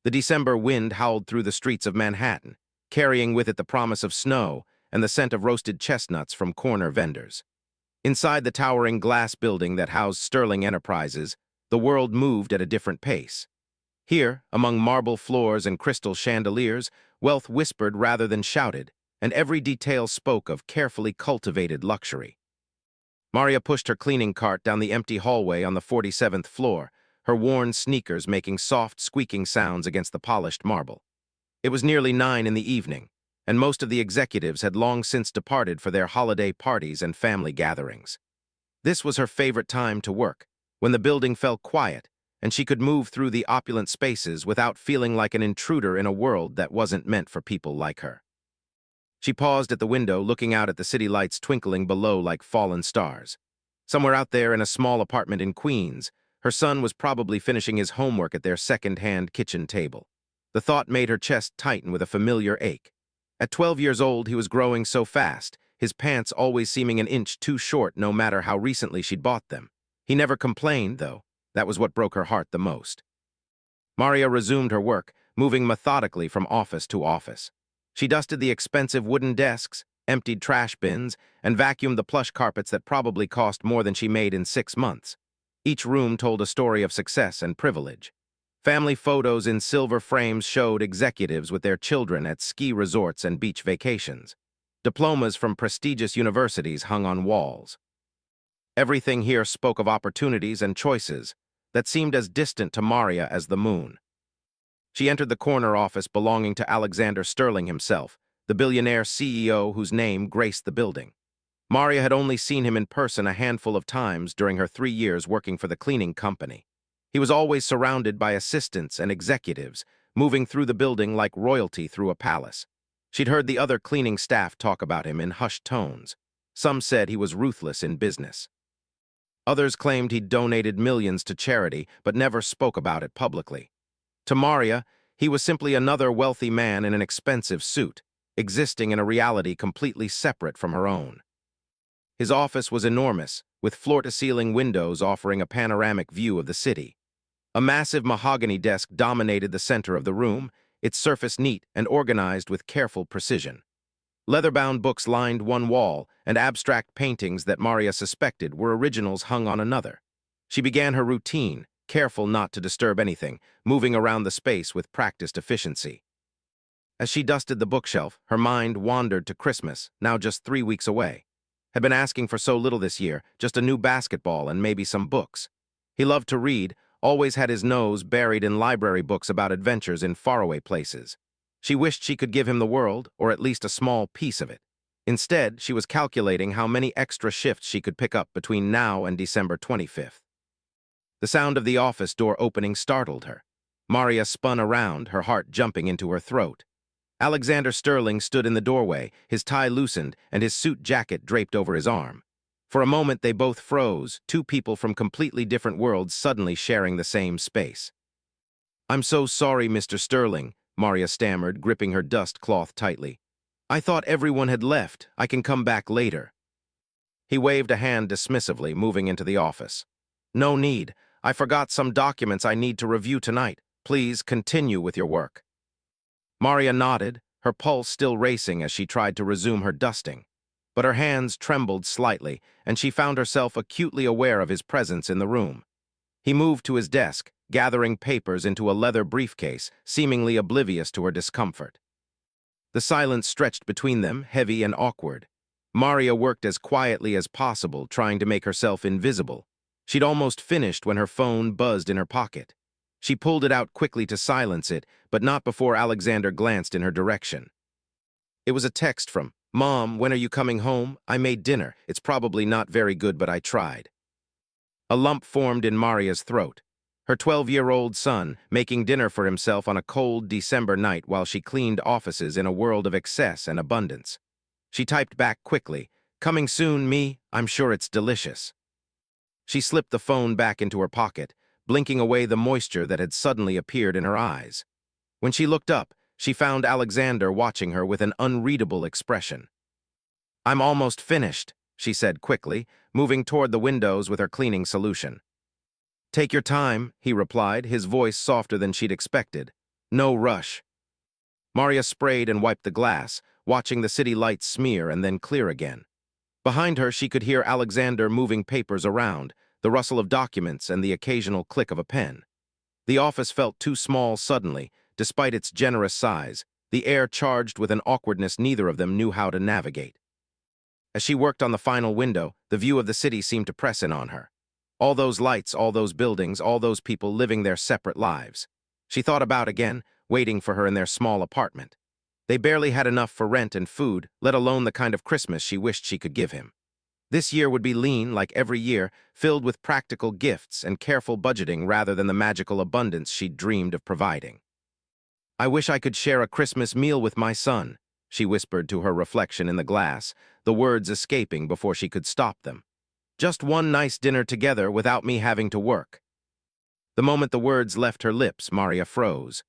The December wind howled through the streets of Manhattan, carrying with it the promise of snow and the scent of roasted chestnuts from corner vendors. Inside the towering glass building that housed Sterling Enterprises, the world moved at a different pace. Here, among marble floors and crystal chandeliers, wealth whispered rather than shouted, and every detail spoke of carefully cultivated luxury. Maria pushed her cleaning cart down the empty hallway on the 47th floor, her worn sneakers making soft, squeaking sounds against the polished marble. It was nearly 9 in the evening, and most of the executives had long since departed for their holiday parties and family gatherings. This was her favorite time to work, when the building fell quiet, and she could move through the opulent spaces without feeling like an intruder in a world that wasn't meant for people like her. She paused at the window, looking out at the city lights twinkling below like fallen stars. Somewhere out there in a small apartment in Queens, her son was probably finishing his homework at their second-hand kitchen table. The thought made her chest tighten with a familiar ache. At 12 years old, he was growing so fast, his pants always seeming an inch too short no matter how recently she'd bought them. He never complained, though. That was what broke her heart the most. Maria resumed her work, moving methodically from office to office. She dusted the expensive wooden desks, emptied trash bins, and vacuumed the plush carpets that probably cost more than she made in 6 months. Each room told a story of success and privilege. Family photos in silver frames showed executives with their children at ski resorts and beach vacations. Diplomas from prestigious universities hung on walls. Everything here spoke of opportunities and choices that seemed as distant to Maria as the moon. She entered the corner office belonging to Alexander Sterling himself, the billionaire CEO whose name graced the building. Maria had only seen him in person a handful of times during her 3 years working for the cleaning company. He was always surrounded by assistants and executives, moving through the building like royalty through a palace. She'd heard the other cleaning staff talk about him in hushed tones. Some said he was ruthless in business. Others claimed he'd donated millions to charity, but never spoke about it publicly. To Maria, he was simply another wealthy man in an expensive suit, existing in a reality completely separate from her own. His office was enormous, with floor-to-ceiling windows offering a panoramic view of the city. A massive mahogany desk dominated the center of the room, its surface neat and organized with careful precision. Leather-bound books lined one wall, and abstract paintings that Maria suspected were originals hung on another. She began her routine, careful not to disturb anything, moving around the space with practiced efficiency. As she dusted the bookshelf, her mind wandered to Christmas, now just 3 weeks away. Had been asking for so little this year, just a new basketball and maybe some books. He loved to read, always had his nose buried in library books about adventures in faraway places. She wished she could give him the world, or at least a small piece of it. Instead, she was calculating how many extra shifts she could pick up between now and December 25th. The sound of the office door opening startled her. Maria spun around, her heart jumping into her throat. Alexander Sterling stood in the doorway, his tie loosened and his suit jacket draped over his arm. For a moment they both froze, two people from completely different worlds suddenly sharing the same space. "I'm so sorry, Mr. Sterling," Maria stammered, gripping her dust cloth tightly. "I thought everyone had left. I can come back later." He waved a hand dismissively, moving into the office. "No need. I forgot some documents I need to review tonight. Please continue with your work." Maria nodded, her pulse still racing as she tried to resume her dusting. But her hands trembled slightly, and she found herself acutely aware of his presence in the room. He moved to his desk, gathering papers into a leather briefcase, seemingly oblivious to her discomfort. The silence stretched between them, heavy and awkward. Maria worked as quietly as possible, trying to make herself invisible. She'd almost finished when her phone buzzed in her pocket. She pulled it out quickly to silence it, but not before Alexander glanced in her direction. It was a text from, "Mom, when are you coming home? I made dinner. It's probably not very good, but I tried." A lump formed in Maria's throat. Her 12-year-old son, making dinner for himself on a cold December night while she cleaned offices in a world of excess and abundance. She typed back quickly, "Coming soon, me. I'm sure it's delicious." She slipped the phone back into her pocket, blinking away the moisture that had suddenly appeared in her eyes. When she looked up, she found Alexander watching her with an unreadable expression. "I'm almost finished," she said quickly, moving toward the windows with her cleaning solution. "Take your time," he replied, his voice softer than she'd expected. No rush. Maria sprayed and wiped the glass, watching the city lights smear and then clear again. Behind her, she could hear Alexander moving papers around, the rustle of documents and the occasional click of a pen. The office felt too small suddenly, despite its generous size, the air charged with an awkwardness neither of them knew how to navigate. As she worked on the final window, the view of the city seemed to press in on her. All those lights, all those buildings, all those people living their separate lives. She thought about again, waiting for her in their small apartment. They barely had enough for rent and food, let alone the kind of Christmas she wished she could give him. This year would be lean, like every year, filled with practical gifts and careful budgeting rather than the magical abundance she'd dreamed of providing. "I wish I could share a Christmas meal with my son," she whispered to her reflection in the glass, the words escaping before she could stop them. "Just one nice dinner together without me having to work." The moment the words left her lips, Maria froze.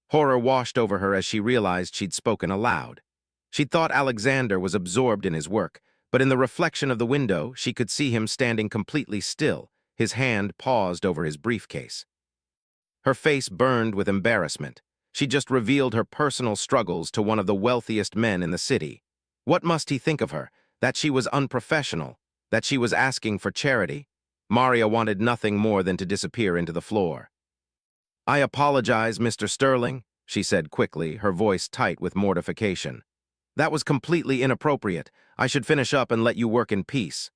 Horror washed over her as she realized she'd spoken aloud. She'd thought Alexander was absorbed in his work, but in the reflection of the window, she could see him standing completely still, his hand paused over his briefcase. Her face burned with embarrassment. She just revealed her personal struggles to one of the wealthiest men in the city. What must he think of her? That she was unprofessional? That she was asking for charity? Maria wanted nothing more than to disappear into the floor. "I apologize, Mr. Sterling," she said quickly, her voice tight with mortification. "That was completely inappropriate. I should finish up and let you work in peace."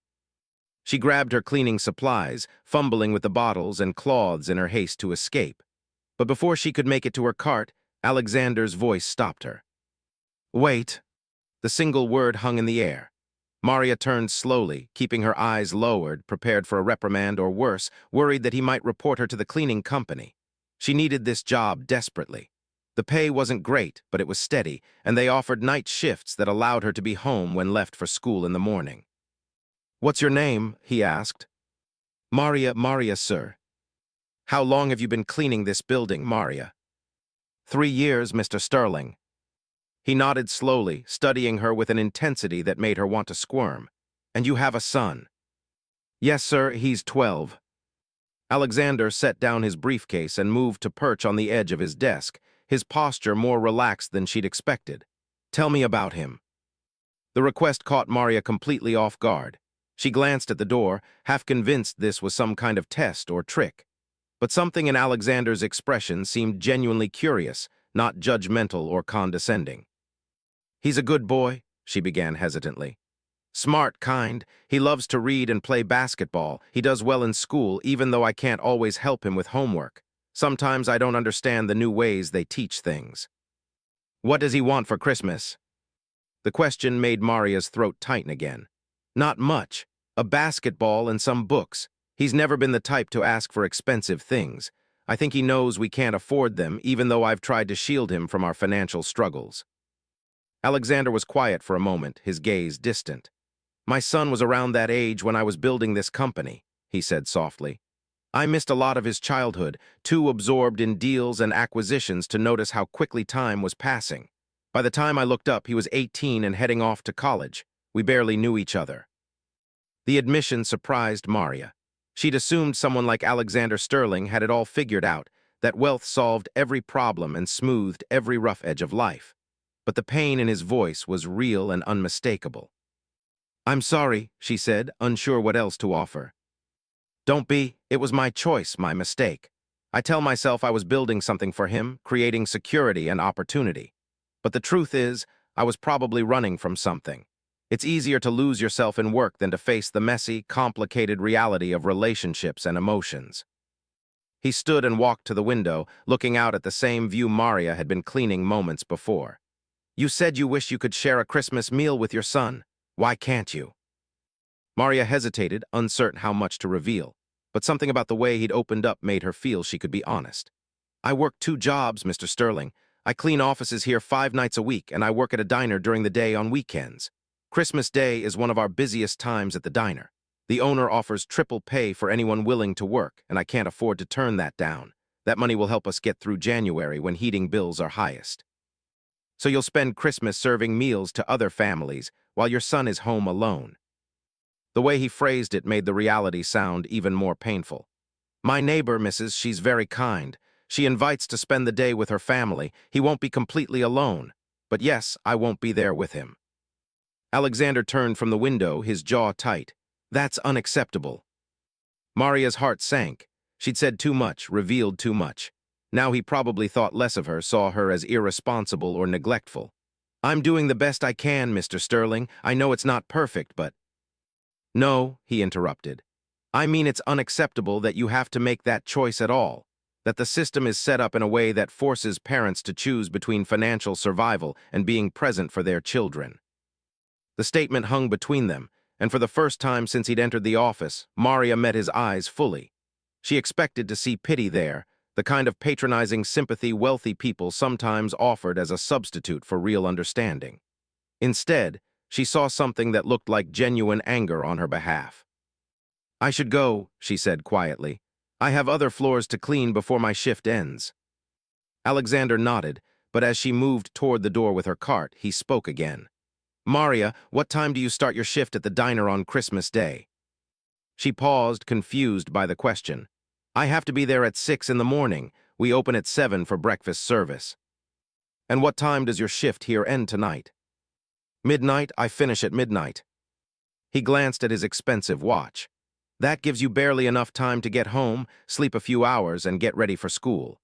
She grabbed her cleaning supplies, fumbling with the bottles and cloths in her haste to escape. But before she could make it to her cart, Alexander's voice stopped her. "Wait." The single word hung in the air. Maria turned slowly, keeping her eyes lowered, prepared for a reprimand or worse, worried that he might report her to the cleaning company. She needed this job desperately. The pay wasn't great, but it was steady, and they offered night shifts that allowed her to be home when left for school in the morning. "What's your name?" he asked. Maria, sir." "How long have you been cleaning this building, Maria?" 3 years, Mr. Sterling." He nodded slowly, studying her with an intensity that made her want to squirm. "And you have a son?" "Yes, sir, he's 12. Alexander set down his briefcase and moved to perch on the edge of his desk, his posture more relaxed than she'd expected. "Tell me about him." The request caught Maria completely off guard. She glanced at the door, half convinced this was some kind of test or trick. But something in Alexander's expression seemed genuinely curious, not judgmental or condescending. "He's a good boy," she began hesitantly. "Smart, kind. He loves to read and play basketball. He does well in school, even though I can't always help him with homework. Sometimes I don't understand the new ways they teach things." "What does he want for Christmas?" The question made Maria's throat tighten again. "Not much. A basketball and some books. He's never been the type to ask for expensive things. I think he knows we can't afford them, even though I've tried to shield him from our financial struggles." Alexander was quiet for a moment, his gaze distant. "My son was around that age when I was building this company," he said softly. "I missed a lot of his childhood, too absorbed in deals and acquisitions to notice how quickly time was passing. By the time I looked up, he was 18 and heading off to college. We barely knew each other." The admission surprised Maria. She'd assumed someone like Alexander Sterling had it all figured out, that wealth solved every problem and smoothed every rough edge of life. But the pain in his voice was real and unmistakable. "I'm sorry," she said, unsure what else to offer. "Don't be. It was my choice, my mistake. I tell myself I was building something for him, creating security and opportunity. But the truth is, I was probably running from something. It's easier to lose yourself in work than to face the messy, complicated reality of relationships and emotions." He stood and walked to the window, looking out at the same view Maria had been cleaning moments before. "You said you wish you could share a Christmas meal with your son. Why can't you?" Maria hesitated, uncertain how much to reveal, but something about the way he'd opened up made her feel she could be honest. "I work 2 jobs, Mr. Sterling. I clean offices here 5 nights a week, and I work at a diner during the day on weekends. Christmas Day is one of our busiest times at the diner. The owner offers triple pay for anyone willing to work, and I can't afford to turn that down. That money will help us get through January when heating bills are highest. So you'll spend Christmas serving meals to other families while your son is home alone." The way he phrased it made the reality sound even more painful. "My neighbor, Mrs., she's very kind. She invites to spend the day with her family. He won't be completely alone. But yes, I won't be there with him. Alexander turned from the window, his jaw tight. That's unacceptable. Maria's heart sank. She'd said too much, revealed too much. Now he probably thought less of her, saw her as irresponsible or neglectful. I'm doing the best I can, Mr. Sterling. I know it's not perfect, but... No, he interrupted. I mean it's unacceptable that you have to make that choice at all, that the system is set up in a way that forces parents to choose between financial survival and being present for their children. The statement hung between them, and for the first time since he'd entered the office, Maria met his eyes fully. She expected to see pity there, the kind of patronizing sympathy wealthy people sometimes offered as a substitute for real understanding. Instead, she saw something that looked like genuine anger on her behalf. I should go, she said quietly. I have other floors to clean before my shift ends. Alexander nodded, but as she moved toward the door with her cart, he spoke again. Maria, what time do you start your shift at the diner on Christmas Day? She paused, confused by the question. I have to be there at 6 in the morning. We open at 7 for breakfast service. And what time does your shift here end tonight? Midnight. I finish at midnight. He glanced at his expensive watch. That gives you barely enough time to get home, sleep a few hours, and get ready for school.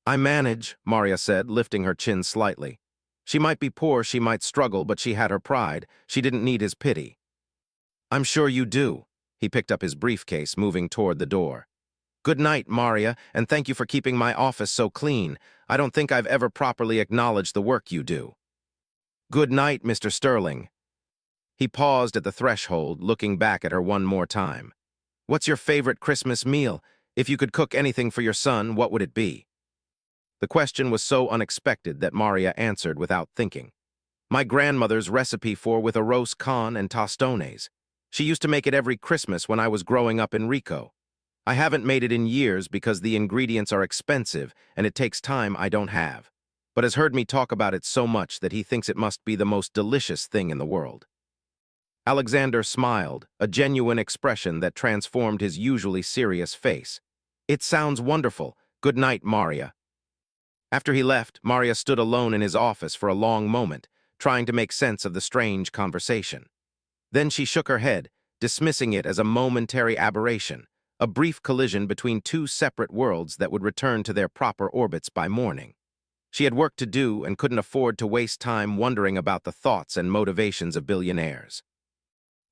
I manage, Maria said, lifting her chin slightly. She might be poor, she might struggle, but she had her pride. She didn't need his pity. I'm sure you do. He picked up his briefcase, moving toward the door. Good night, Maria, and thank you for keeping my office so clean. I don't think I've ever properly acknowledged the work you do. Good night, Mr. Sterling. He paused at the threshold, looking back at her one more time. What's your favorite Christmas meal? If you could cook anything for your son, what would it be? The question was so unexpected that Maria answered without thinking. My grandmother's recipe for with arroz con and tostones. She used to make it every Christmas when I was growing up in Rico. I haven't made it in years because the ingredients are expensive and it takes time I don't have, but has heard me talk about it so much that he thinks it must be the most delicious thing in the world. Alexander smiled, a genuine expression that transformed his usually serious face. It sounds wonderful. Good night, Maria. After he left, Maria stood alone in his office for a long moment, trying to make sense of the strange conversation. Then she shook her head, dismissing it as a momentary aberration, a brief collision between two separate worlds that would return to their proper orbits by morning. She had work to do and couldn't afford to waste time wondering about the thoughts and motivations of billionaires.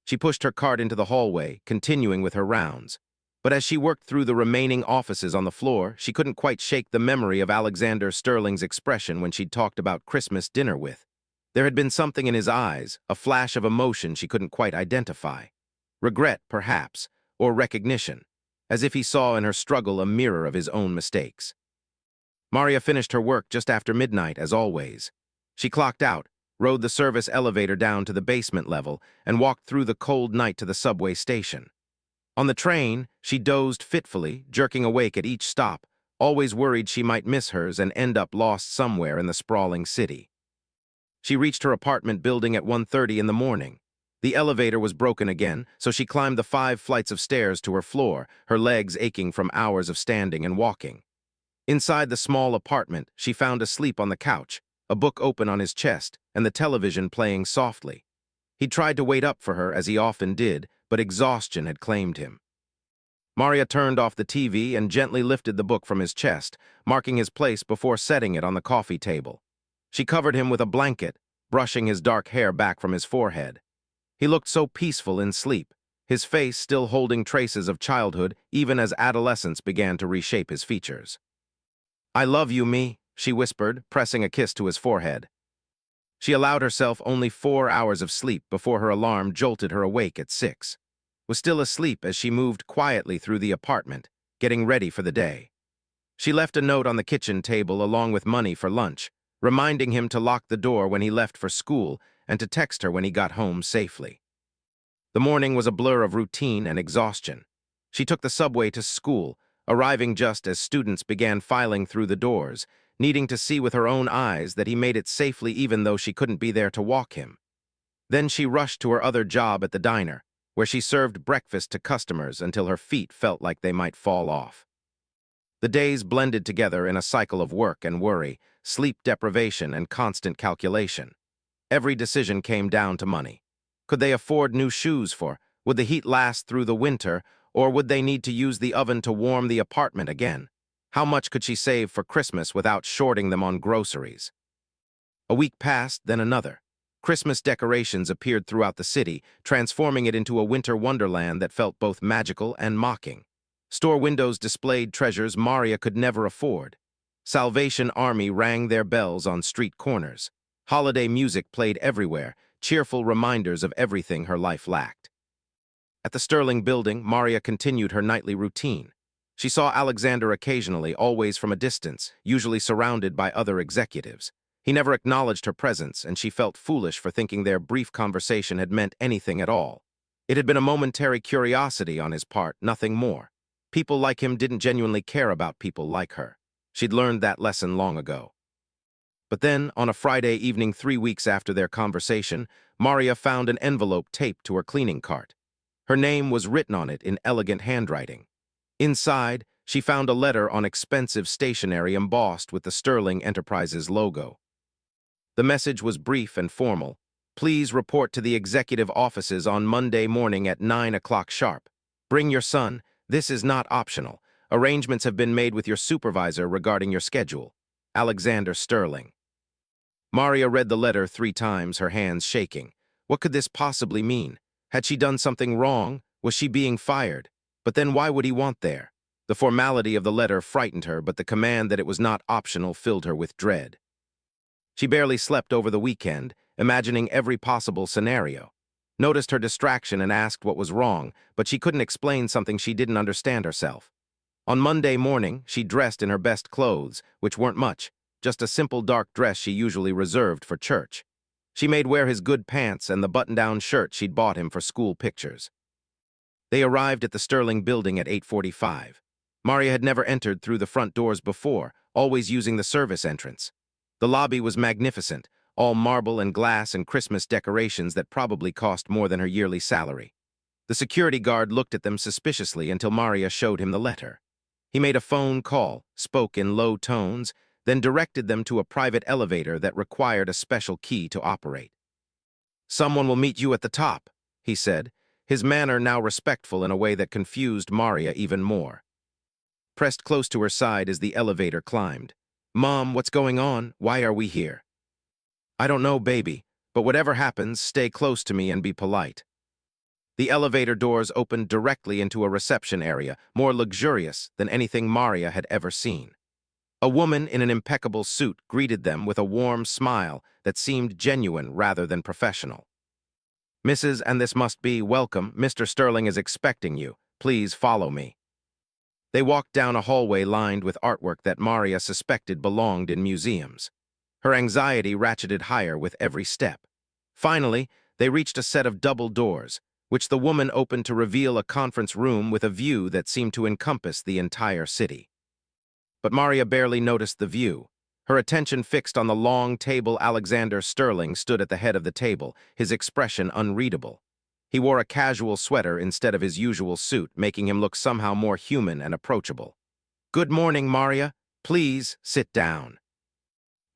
She pushed her cart into the hallway, continuing with her rounds. But as she worked through the remaining offices on the floor, she couldn't quite shake the memory of Alexander Sterling's expression when she'd talked about Christmas dinner with. There had been something in his eyes, a flash of emotion she couldn't quite identify. Regret, perhaps, or recognition, as if he saw in her struggle a mirror of his own mistakes. Maria finished her work just after midnight, as always. She clocked out, rode the service elevator down to the basement level, and walked through the cold night to the subway station. On the train, she dozed fitfully, jerking awake at each stop, always worried she might miss hers and end up lost somewhere in the sprawling city. She reached her apartment building at 1:30 in the morning. The elevator was broken again, so she climbed the 5 flights of stairs to her floor, her legs aching from hours of standing and walking. Inside the small apartment, she found asleep on the couch, a book open on his chest, and the television playing softly. He tried to wait up for her, as he often did, but exhaustion had claimed him. Maria turned off the TV and gently lifted the book from his chest, marking his place before setting it on the coffee table. She covered him with a blanket, brushing his dark hair back from his forehead. He looked so peaceful in sleep, his face still holding traces of childhood even as adolescence began to reshape his features. I love you, me, she whispered, pressing a kiss to his forehead. She allowed herself only 4 hours of sleep before her alarm jolted her awake at 6. Was still asleep as she moved quietly through the apartment, getting ready for the day. She left a note on the kitchen table along with money for lunch, reminding him to lock the door when he left for school and to text her when he got home safely. The morning was a blur of routine and exhaustion. She took the subway to school, arriving just as students began filing through the doors, needing to see with her own eyes that he made it safely even though she couldn't be there to walk him. Then she rushed to her other job at the diner, where she served breakfast to customers until her feet felt like they might fall off. The days blended together in a cycle of work and worry, sleep deprivation and constant calculation. Every decision came down to money. Could they afford new shoes would the heat last through the winter, or would they need to use the oven to warm the apartment again? How much could she save for Christmas without shorting them on groceries? A week passed, then another. Christmas decorations appeared throughout the city, transforming it into a winter wonderland that felt both magical and mocking. Store windows displayed treasures Maria could never afford. Salvation Army rang their bells on street corners. Holiday music played everywhere, cheerful reminders of everything her life lacked. At the Sterling Building, Maria continued her nightly routine. She saw Alexander occasionally, always from a distance, usually surrounded by other executives. He never acknowledged her presence, and she felt foolish for thinking their brief conversation had meant anything at all. It had been a momentary curiosity on his part, nothing more. People like him didn't genuinely care about people like her. She'd learned that lesson long ago. But then, on a Friday evening 3 weeks after their conversation, Maria found an envelope taped to her cleaning cart. Her name was written on it in elegant handwriting. Inside, she found a letter on expensive stationery embossed with the Sterling Enterprises logo. The message was brief and formal. Please report to the executive offices on Monday morning at 9 o'clock sharp. Bring your son. This is not optional. Arrangements have been made with your supervisor regarding your schedule. Alexander Sterling. Maria read the letter 3 times, her hands shaking. What could this possibly mean? Had she done something wrong? Was she being fired? But then why would he want there? The formality of the letter frightened her, but the command that it was not optional filled her with dread. She barely slept over the weekend, imagining every possible scenario. Noticed her distraction and asked what was wrong, but she couldn't explain something she didn't understand herself. On Monday morning, she dressed in her best clothes, which weren't much, just a simple dark dress she usually reserved for church. She made wear his good pants and the button-down shirt she'd bought him for school pictures. They arrived at the Sterling Building at 8:45. Maria had never entered through the front doors before, always using the service entrance. The lobby was magnificent, all marble and glass and Christmas decorations that probably cost more than her yearly salary. The security guard looked at them suspiciously until Maria showed him the letter. He made a phone call, spoke in low tones, then directed them to a private elevator that required a special key to operate. "Someone will meet you at the top," he said, his manner now respectful in a way that confused Maria even more. Pressed close to her side as the elevator climbed. "Mom, what's going on? Why are we here?" "I don't know, baby, but whatever happens, stay close to me and be polite." The elevator doors opened directly into a reception area, more luxurious than anything Maria had ever seen. A woman in an impeccable suit greeted them with a warm smile that seemed genuine rather than professional. "Mrs. and this must be, welcome. Mr. Sterling is expecting you. Please follow me." They walked down a hallway lined with artwork that Maria suspected belonged in museums. Her anxiety ratcheted higher with every step. Finally, they reached a set of double doors, which the woman opened to reveal a conference room with a view that seemed to encompass the entire city. But Maria barely noticed the view. Her attention fixed on the long table. Alexander Sterling stood at the head of the table, his expression unreadable. He wore a casual sweater instead of his usual suit, making him look somehow more human and approachable. "Good morning, Maria. Please sit down."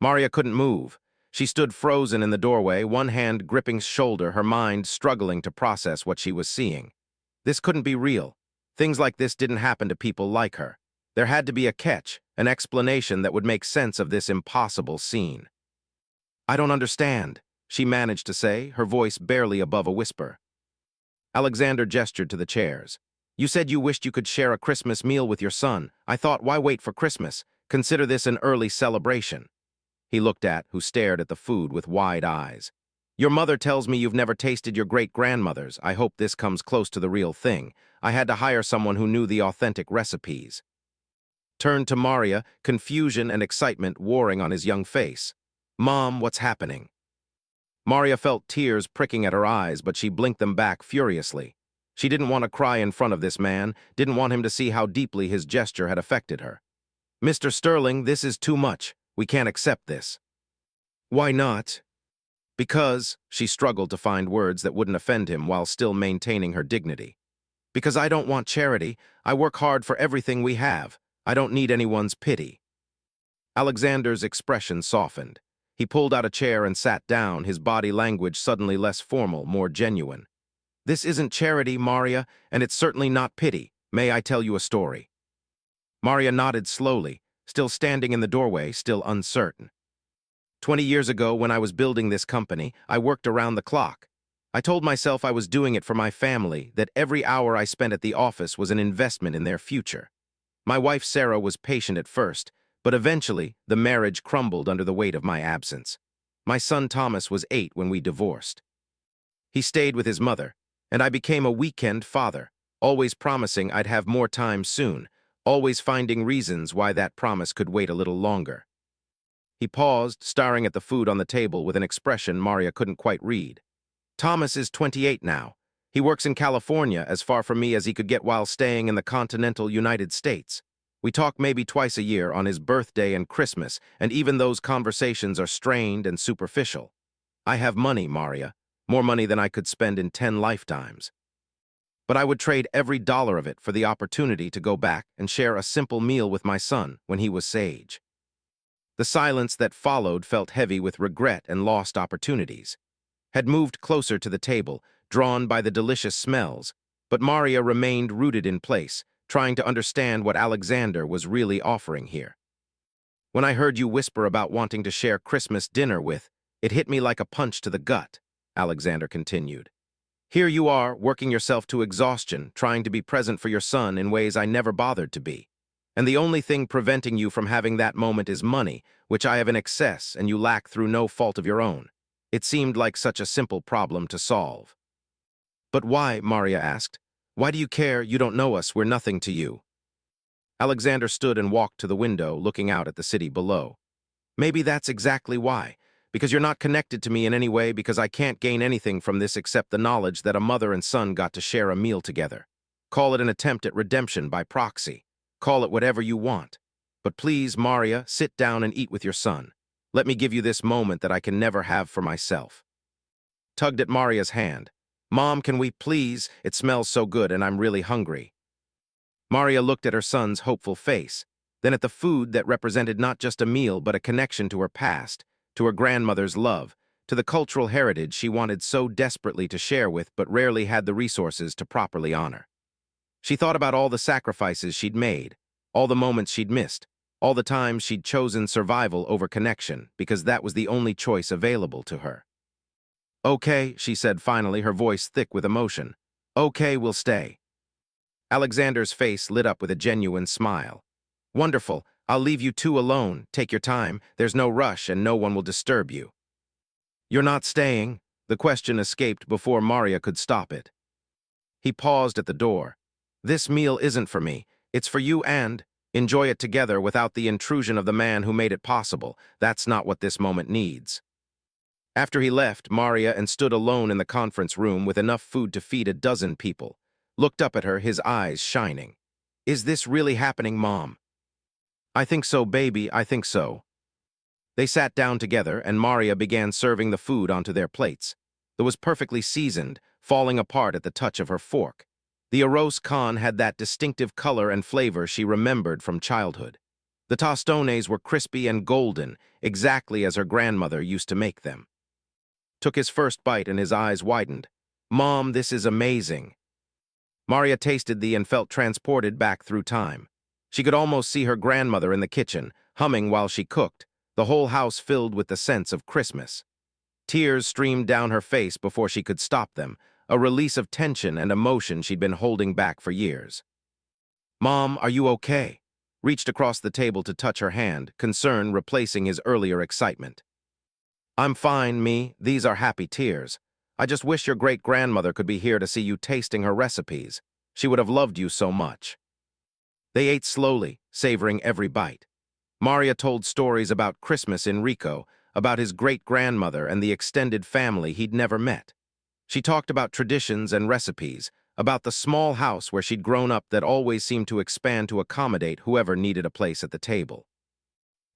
Maria couldn't move. She stood frozen in the doorway, one hand gripping shoulder, her mind struggling to process what she was seeing. This couldn't be real. Things like this didn't happen to people like her. There had to be a catch, an explanation that would make sense of this impossible scene. "I don't understand," she managed to say, her voice barely above a whisper. Alexander gestured to the chairs. "You said you wished you could share a Christmas meal with your son. I thought, why wait for Christmas? Consider this an early celebration." He looked at, who stared at the food with wide eyes. "Your mother tells me you've never tasted your great-grandmother's. I hope this comes close to the real thing. I had to hire someone who knew the authentic recipes." Turned to Maria, confusion and excitement warring on his young face. "Mom, what's happening?" Maria felt tears pricking at her eyes, but she blinked them back furiously. She didn't want to cry in front of this man, didn't want him to see how deeply his gesture had affected her. "Mr. Sterling, this is too much. We can't accept this." "Why not?" "Because," she struggled to find words that wouldn't offend him while still maintaining her dignity. "Because I don't want charity. I work hard for everything we have. I don't need anyone's pity." Alexander's expression softened. He pulled out a chair and sat down, his body language suddenly less formal, more genuine. "This isn't charity, Maria, and it's certainly not pity. May I tell you a story?" Maria nodded slowly, still standing in the doorway, still uncertain. 20 years ago, when I was building this company, I worked around the clock. I told myself I was doing it for my family, that every hour I spent at the office was an investment in their future. My wife Sarah was patient at first, but eventually the marriage crumbled under the weight of my absence. My son Thomas was 8 when we divorced. He stayed with his mother, and I became a weekend father, always promising I'd have more time soon, always finding reasons why that promise could wait a little longer. He paused, staring at the food on the table with an expression Maria couldn't quite read. "Thomas is 28 now. He works in California, as far from me as he could get while staying in the continental United States. We talk maybe twice a year on his birthday and Christmas, and even those conversations are strained and superficial. I have money, Maria, more money than I could spend in 10 lifetimes. But I would trade every dollar of it for the opportunity to go back and share a simple meal with my son when he was sage." The silence that followed felt heavy with regret and lost opportunities. Had moved closer to the table, drawn by the delicious smells, but Maria remained rooted in place, trying to understand what Alexander was really offering here. "When I heard you whisper about wanting to share Christmas dinner with, it hit me like a punch to the gut," Alexander continued. "Here you are, working yourself to exhaustion, trying to be present for your son in ways I never bothered to be. And the only thing preventing you from having that moment is money, which I have in excess and you lack through no fault of your own. It seemed like such a simple problem to solve." "But why?" Maria asked. "Why do you care? You don't know us. We're nothing to you." Alexander stood and walked to the window, looking out at the city below. "Maybe that's exactly why. Because you're not connected to me in any way, because I can't gain anything from this except the knowledge that a mother and son got to share a meal together. Call it an attempt at redemption by proxy. Call it whatever you want. But please, Maria, sit down and eat with your son. Let me give you this moment that I can never have for myself." Tugged at Maria's hand. "Mom, can we please? It smells so good and I'm really hungry." Maria looked at her son's hopeful face, then at the food that represented not just a meal but a connection to her past, to her grandmother's love, to the cultural heritage she wanted so desperately to share with but rarely had the resources to properly honor. She thought about all the sacrifices she'd made, all the moments she'd missed, all the times she'd chosen survival over connection because that was the only choice available to her. "Okay," she said finally, her voice thick with emotion. "Okay, we'll stay." Alexander's face lit up with a genuine smile. "Wonderful. I'll leave you two alone. Take your time. There's no rush and no one will disturb you." "You're not staying?" The question escaped before Maria could stop it. He paused at the door. "This meal isn't for me. It's for you and enjoy it together without the intrusion of the man who made it possible. That's not what this moment needs." After he left, Maria and stood alone in the conference room with enough food to feed a dozen people. Looked up at her, his eyes shining. "Is this really happening, Mom?" "I think so, baby, I think so." They sat down together, and Maria began serving the food onto their plates. It was perfectly seasoned, falling apart at the touch of her fork. The arroz con had that distinctive color and flavor she remembered from childhood. The tostones were crispy and golden, exactly as her grandmother used to make them. Took his first bite and his eyes widened. "Mom, this is amazing." Maria tasted and felt transported back through time. She could almost see her grandmother in the kitchen, humming while she cooked, the whole house filled with the sense of Christmas. Tears streamed down her face before she could stop them, a release of tension and emotion she'd been holding back for years. "Mom, are you okay?" Reached across the table to touch her hand, concern replacing his earlier excitement. "I'm fine, me. These are happy tears. I just wish your great-grandmother could be here to see you tasting her recipes. She would have loved you so much." They ate slowly, savoring every bite. Maria told stories about Christmas in Rico, about his great-grandmother and the extended family he'd never met. She talked about traditions and recipes, about the small house where she'd grown up that always seemed to expand to accommodate whoever needed a place at the table.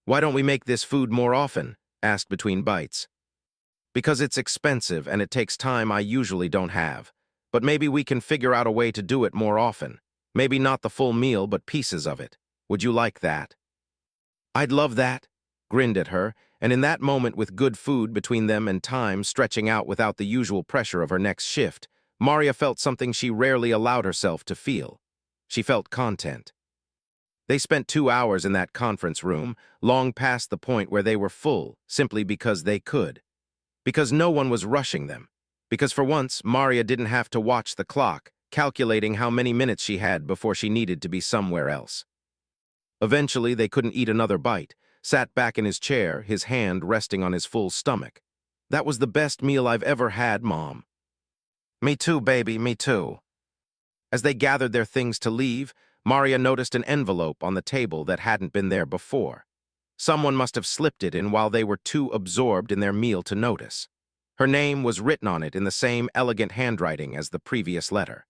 "Why don't we make this food more often?" asked between bites. "Because it's expensive and it takes time I usually don't have. But maybe we can figure out a way to do it more often. Maybe not the full meal, but pieces of it. Would you like that?" "I'd love that," grinned at her, and in that moment with good food between them and time stretching out without the usual pressure of her next shift, Maria felt something she rarely allowed herself to feel. She felt content. They spent 2 hours in that conference room, long past the point where they were full, simply because they could. Because no one was rushing them. Because for once, Maria didn't have to watch the clock, calculating how many minutes she had before she needed to be somewhere else. Eventually, they couldn't eat another bite, sat back in his chair, his hand resting on his full stomach. "That was the best meal I've ever had, Mom." "Me too, baby, me too." As they gathered their things to leave, Maria noticed an envelope on the table that hadn't been there before. Someone must have slipped it in while they were too absorbed in their meal to notice. Her name was written on it in the same elegant handwriting as the previous letter.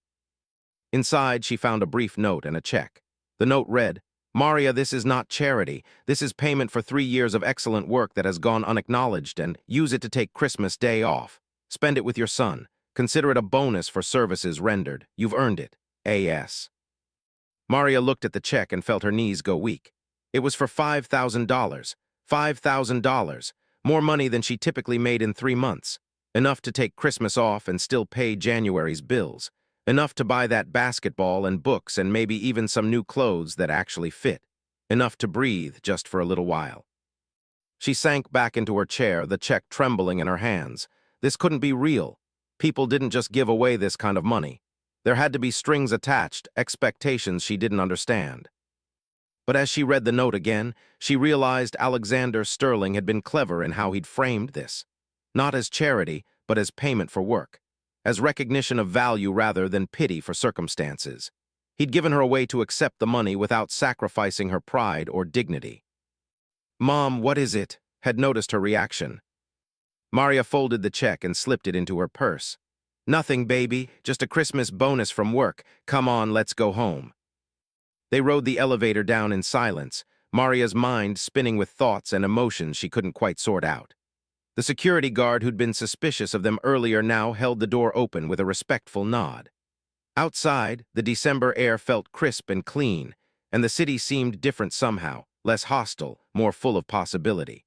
Inside, she found a brief note and a check. The note read, "Maria, this is not charity. This is payment for 3 years of excellent work that has gone unacknowledged, and use it to take Christmas Day off. Spend it with your son. Consider it a bonus for services rendered. You've earned it. A.S." Maria looked at the check and felt her knees go weak. It was for $5,000. $5,000. More money than she typically made in 3 months. Enough to take Christmas off and still pay January's bills. Enough to buy that basketball and books and maybe even some new clothes that actually fit. Enough to breathe just for a little while. She sank back into her chair, the check trembling in her hands. This couldn't be real. People didn't just give away this kind of money. There had to be strings attached, expectations she didn't understand. But as she read the note again, she realized Alexander Sterling had been clever in how he'd framed this. Not as charity, but as payment for work. As recognition of value rather than pity for circumstances. He'd given her a way to accept the money without sacrificing her pride or dignity. "Mom, what is it?" had noticed her reaction. Maria folded the check and slipped it into her purse. "Nothing, baby, just a Christmas bonus from work. Come on, let's go home." They rode the elevator down in silence, Maria's mind spinning with thoughts and emotions she couldn't quite sort out. The security guard who'd been suspicious of them earlier now held the door open with a respectful nod. Outside, the December air felt crisp and clean, and the city seemed different somehow, less hostile, more full of possibility.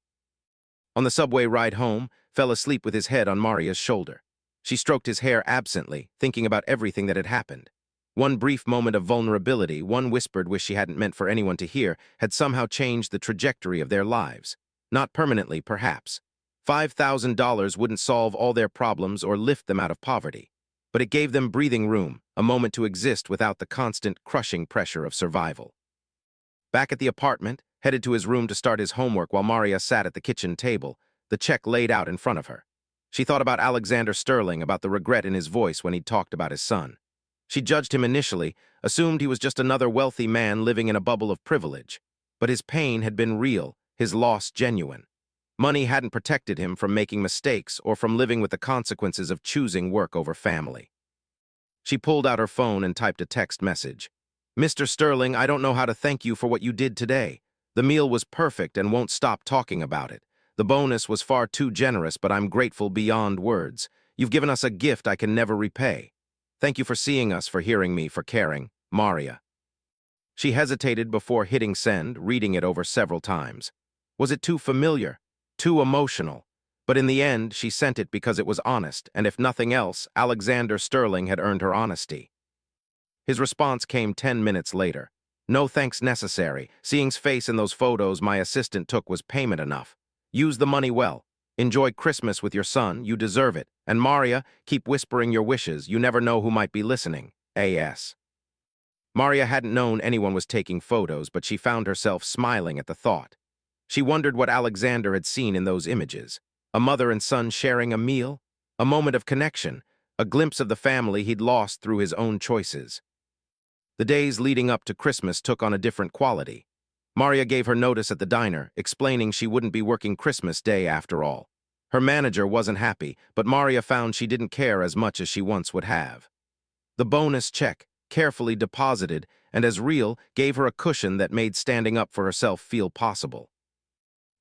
On the subway ride home, fell asleep with his head on Maria's shoulder. She stroked his hair absently, thinking about everything that had happened. One brief moment of vulnerability, one whispered wish she hadn't meant for anyone to hear, had somehow changed the trajectory of their lives. Not permanently, perhaps. $5,000 wouldn't solve all their problems or lift them out of poverty. But it gave them breathing room, a moment to exist without the constant, crushing pressure of survival. Back at the apartment, headed to his room to start his homework while Maria sat at the kitchen table, the check laid out in front of her. She thought about Alexander Sterling, about the regret in his voice when he'd talked about his son. She judged him initially, assumed he was just another wealthy man living in a bubble of privilege. But his pain had been real, his loss genuine. Money hadn't protected him from making mistakes or from living with the consequences of choosing work over family. She pulled out her phone and typed a text message. "Mr. Sterling, I don't know how to thank you for what you did today. The meal was perfect and won't stop talking about it. The bonus was far too generous, but I'm grateful beyond words. You've given us a gift I can never repay. Thank you for seeing us, for hearing me, for caring. Maria." She hesitated before hitting send, reading it over several times. Was it too familiar? Too emotional? But in the end, she sent it because it was honest, and if nothing else, Alexander Sterling had earned her honesty. His response came 10 minutes later. "No thanks necessary. Seeing's face in those photos my assistant took was payment enough. Use the money well. Enjoy Christmas with your son, you deserve it. And Maria, keep whispering your wishes, you never know who might be listening. A.S." Maria hadn't known anyone was taking photos, but she found herself smiling at the thought. She wondered what Alexander had seen in those images. A mother and son sharing a meal? A moment of connection, a glimpse of the family he'd lost through his own choices. The days leading up to Christmas took on a different quality. Maria gave her notice at the diner, explaining she wouldn't be working Christmas Day after all. Her manager wasn't happy, but Maria found she didn't care as much as she once would have. The bonus check, carefully deposited and as real, gave her a cushion that made standing up for herself feel possible.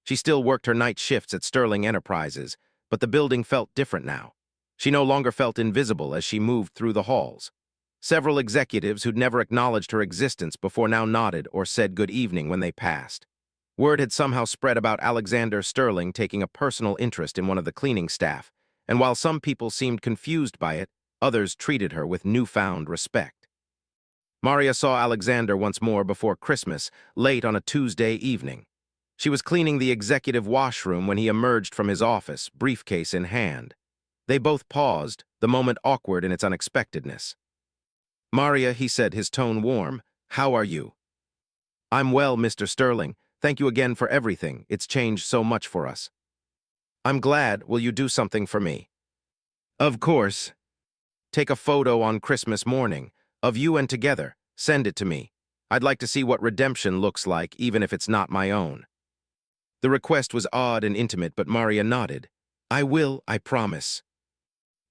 She still worked her night shifts at Sterling Enterprises, but the building felt different now. She no longer felt invisible as she moved through the halls. Several executives who'd never acknowledged her existence before now nodded or said good evening when they passed. Word had somehow spread about Alexander Sterling taking a personal interest in one of the cleaning staff, and while some people seemed confused by it, others treated her with newfound respect. Maria saw Alexander once more before Christmas, late on a Tuesday evening. She was cleaning the executive washroom when he emerged from his office, briefcase in hand. They both paused, the moment awkward in its unexpectedness. "Maria," he said, his tone warm, "how are you?" "I'm well, Mr. Sterling. Thank you again for everything. It's changed so much for us." "I'm glad. Will you do something for me?" "Of course. Take a photo on Christmas morning, of you and together. Send it to me. I'd like to see what redemption looks like, even if it's not my own." The request was odd and intimate, but Maria nodded. "I will, I promise."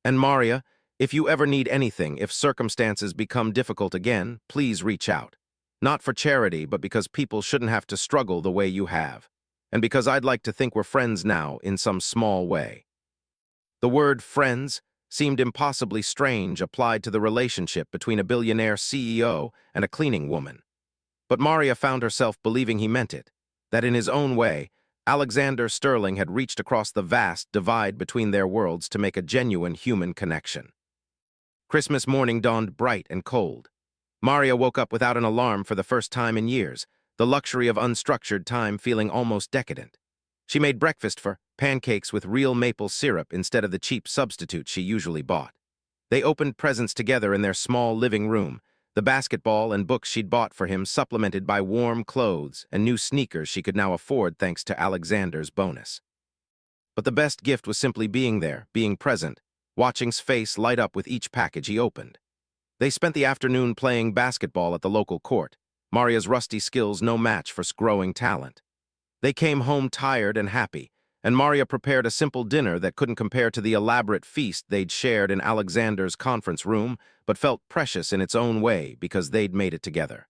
"And Maria, if you ever need anything, if circumstances become difficult again, please reach out. Not for charity, but because people shouldn't have to struggle the way you have. And because I'd like to think we're friends now in some small way." The word friends seemed impossibly strange applied to the relationship between a billionaire CEO and a cleaning woman. But Maria found herself believing he meant it, that in his own way, Alexander Sterling had reached across the vast divide between their worlds to make a genuine human connection. Christmas morning dawned bright and cold. Maria woke up without an alarm for the first time in years, the luxury of unstructured time feeling almost decadent. She made breakfast for pancakes with real maple syrup instead of the cheap substitute she usually bought. They opened presents together in their small living room, the basketball and books she'd bought for him supplemented by warm clothes and new sneakers she could now afford thanks to Alexander's bonus. But the best gift was simply being there, being present, watching's face light up with each package he opened. They spent the afternoon playing basketball at the local court, Maria's rusty skills no match for growing talent. They came home tired and happy, and Maria prepared a simple dinner that couldn't compare to the elaborate feast they'd shared in Alexander's conference room, but felt precious in its own way because they'd made it together.